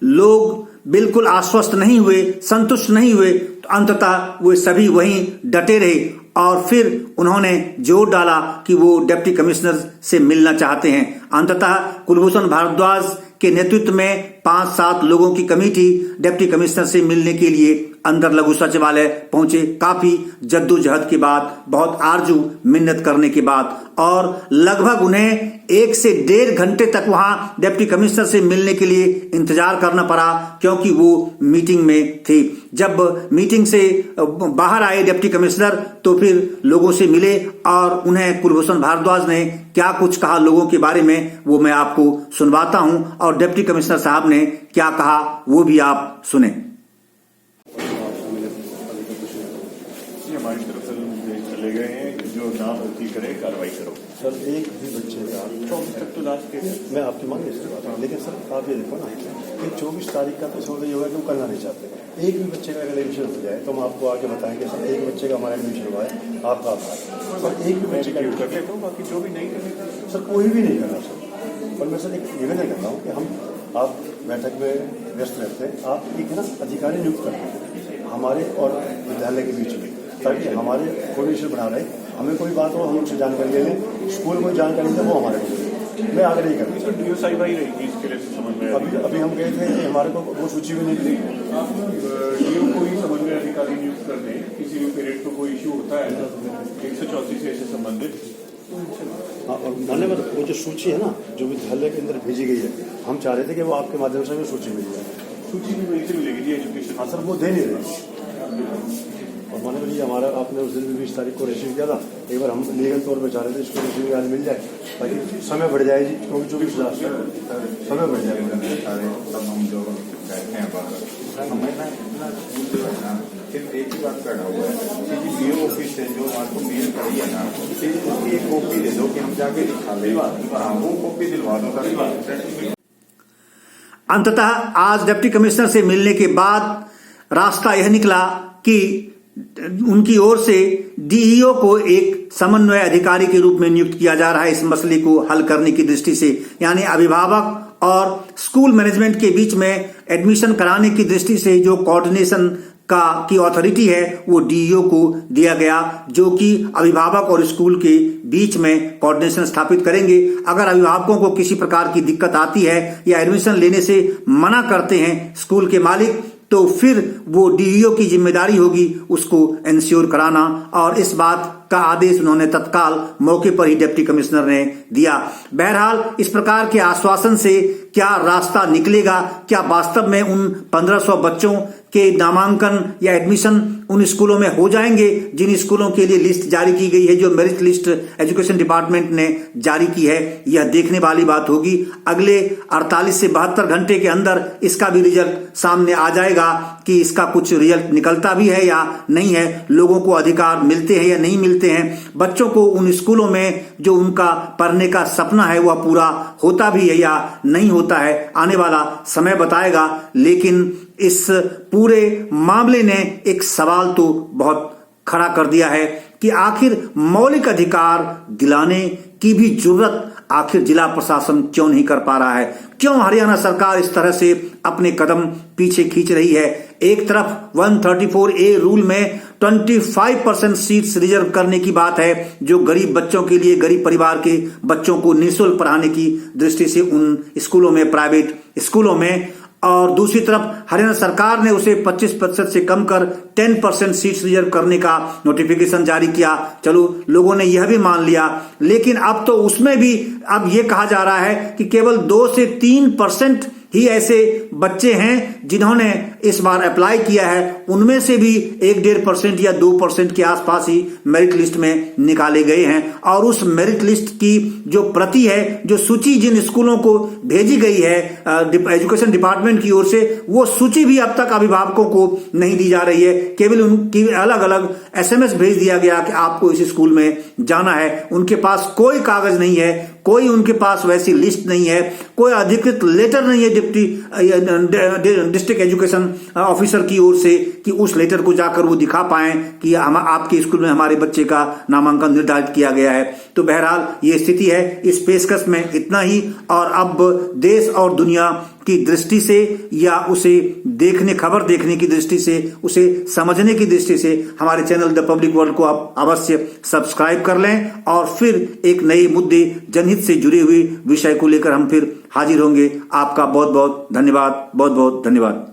लोग बिल्कुल आश्वस्त नहीं हुए, संतुष्ट नहीं हुए, तो अंततः वे सभी वहीं डटे रहे और फिर उन्होंने जोर डाला कि वो डिप्टी कमिश्नर से मिलना चाहते हैं। अंततः कुलभूषण भारद्वाज के नेतृत्व में 5-7 लोगों की कमेटी डिप्टी कमिश्नर से मिलने के लिए अंदर लघु सचिवालय पहुंचे। काफी जद्दोजहद के बाद, बहुत आरजू मिन्नत करने के बाद, और लगभग उन्हें 1 से 1.5 घंटे तक वहां डिप्टी कमिश्नर से मिलने के लिए इंतजार करना पड़ा, क्योंकि वो मीटिंग में थे। जब मीटिंग से बाहर आए डिप्टी कमिश्नर तो फिर लोगों से मिले और उन्हें कुलभूषण भारद्वाज ने क्या कुछ कहा लोगों के बारे में, वो मैं आपको सुनवाता हूं, और डिप्टी कमिश्नर साहब ने क्या कहा वो भी आप सुने। हमारी तरफ से चले गए हैं कि जो ना भर्ती करे कार्रवाई करो। सर एक भी बच्चे का 24 तक तो लास्ट केस है। मैं आपकी मांग नहीं कर रहा, लेकिन सर आप ये देखो ना कि 24 तारीख का तो समझ ये होगा कि हम करना नहीं चाहते। एक भी बच्चे का अगर एडमिशन हो जाए तो हम आपको आके बताएंगे सर एक बच्चे का हमारा एडमिशन हुआ है, आपका सर एक भी बच्चे का करके तो बाकी जो भी नहीं करेगा सर कोई भी नहीं करना सर। और मैं सर एक निवेदन करता हूँ कि हम आप बैठक में व्यस्त रहते हैं, आप एक ना अधिकारी नियुक्त करते हैं हमारे और विद्यालय के बीच में, ताकि हमारे कोऑर्डिनेशन बना रहे। हमें कोई बात हो हम उनसे जानकारी ले लें, स्कूल को जानकारी दे वो हमारे को। मैं आगे नहीं करूँगा सर। डीओ साहिब आई रहेगी इसके लिए समझ में। अभी हम गए थे कि हमारे को वो सूची भी नहीं मिली। आप डीओ को ही समझ में अधिकारी नियुक्त कर दें, किसी भी पीरियड को कोई इशू होता है 134 से संबंधित। हाँ, और धन्यवाद। वो जो सूची है ना जो विद्यालय के अंदर भेजी गई है, हम चाह रहे थे कि वो आपके माध्यम से हमें सूची मिल जाए। सूची भी वहीं से मिलेगी जी एजुकेशन। हाँ सर वो दे नहीं रहे। और माने बोलिए हमारा आपने उस दिन भी 20 तारीख को रिसीव किया था, एक बार हम लीगल तौर पर चाह रहे थे इसको रिसीव आज मिल जाए ताकि समय बढ़ जाए जी, क्योंकि 24 लास्ट समय बढ़ जाए। हम जो बैठे हैं बाहर हमें ना सिर्फ एक ही बात करना हुआ है कि बीओ ऑफिस से जो आपको मेल करी है ना, सिर्फ उसकी एक कॉपी दे दो कि हम जाके दिखा लें। हाँ, वो कॉपी दिलवा दो ताकि अंततः आज डिप्टी कमिश्नर से मिलने के बाद रास्ता यह निकला कि उनकी ओर से डीईओ को एक समन्वय अधिकारी के रूप में नियुक्त किया जा रहा है इस मसले को हल करने की दृष्टि से, यानी अभिभावक और स्कूल मैनेजमेंट के बीच में एडमिशन कराने की दृष्टि से जो कोऑर्डिनेशन की अथॉरिटी है वो डीईओ को दिया गया, जो कि अभिभावक और स्कूल के बीच में कोऑर्डिनेशन स्थापित करेंगे। अगर अभिभावकों को किसी प्रकार की दिक्कत आती है या एडमिशन लेने से मना करते हैं स्कूल के मालिक, तो फिर वो डीईओ की जिम्मेदारी होगी उसको इंश्योर कराना, और इस बात का आदेश उन्होंने तत्काल मौके पर ही डिप्टी कमिश्नर ने दिया। बहरहाल इस प्रकार के आश्वासन से क्या रास्ता निकलेगा, क्या वास्तव में उन 1500 बच्चों के नामांकन या एडमिशन उन स्कूलों में हो जाएंगे जिन स्कूलों के लिए लिस्ट जारी की गई है, जो मेरिट लिस्ट एजुकेशन डिपार्टमेंट ने जारी की है, यह देखने वाली बात होगी। अगले 48 से 72 घंटे के अंदर इसका भी रिजल्ट सामने आ जाएगा कि इसका कुछ रिजल्ट निकलता भी है या नहीं है, लोगों को अधिकार मिलते हैं या नहीं मिलते हैं, बच्चों को उन स्कूलों में जो उनका पढ़ने का सपना है वह पूरा होता भी है या नहीं होता है, आने वाला समय बताएगा। लेकिन इस पूरे मामले ने एक सवाल तो बहुत खड़ा कर दिया है कि आखिर मौलिक अधिकार दिलाने की भी जरूरत आखिर जिला प्रशासन क्यों नहीं कर पा रहा है, क्यों हरियाणा सरकार इस तरह से अपने कदम पीछे खींच रही है। एक तरफ 134A रूल में 25% सीट्स रिजर्व करने की बात है, जो गरीब बच्चों के लिए, गरीब परिवार के बच्चों को निःशुल्क पढ़ाने की दृष्टि से उन स्कूलों में, प्राइवेट स्कूलों में, और दूसरी तरफ हरियाणा सरकार ने उसे 25% से कम कर 10% सीट्स रिजर्व करने का नोटिफिकेशन जारी किया। चलो लोगों ने यह भी मान लिया, लेकिन अब तो उसमें भी अब यह कहा जा रहा है कि केवल 2 से 3% ही ऐसे बच्चे हैं जिन्होंने इस बार अप्लाई किया है, उनमें से भी 1-1.5% या 2% के आसपास ही मेरिट लिस्ट में निकाले गए हैं। और उस मेरिट लिस्ट की जो प्रति है, जो सूची जिन स्कूलों को भेजी गई है एजुकेशन डिपार्टमेंट की ओर से, वो सूची भी अब तक अभिभावकों को नहीं दी जा रही है। केवल उनकी अलग अलग SMS भेज दिया गया कि आपको इस स्कूल में जाना है। उनके पास कोई कागज नहीं है, कोई उनके पास वैसी लिस्ट नहीं है, कोई अधिकृत लेटर नहीं है डिस्ट्रिक्ट एजुकेशन ऑफिसर की ओर से कि उस लेटर को जाकर वो दिखा पाएं कि हम आपके स्कूल में हमारे बच्चे का नामांकन निर्धारित किया गया है। तो बहरहाल ये स्थिति है। इस पेशकश में इतना ही, और अब देश और दुनिया की दृष्टि से या उसे देखने, खबर देखने की दृष्टि से, उसे समझने की दृष्टि से हमारे चैनल द पब्लिक वर्ल्ड को आप अवश्य सब्सक्राइब कर लें, और फिर एक नए मुद्दे, जनहित से जुड़े हुए विषय को लेकर हम फिर हाजिर होंगे। आपका बहुत बहुत धन्यवाद, बहुत बहुत धन्यवाद।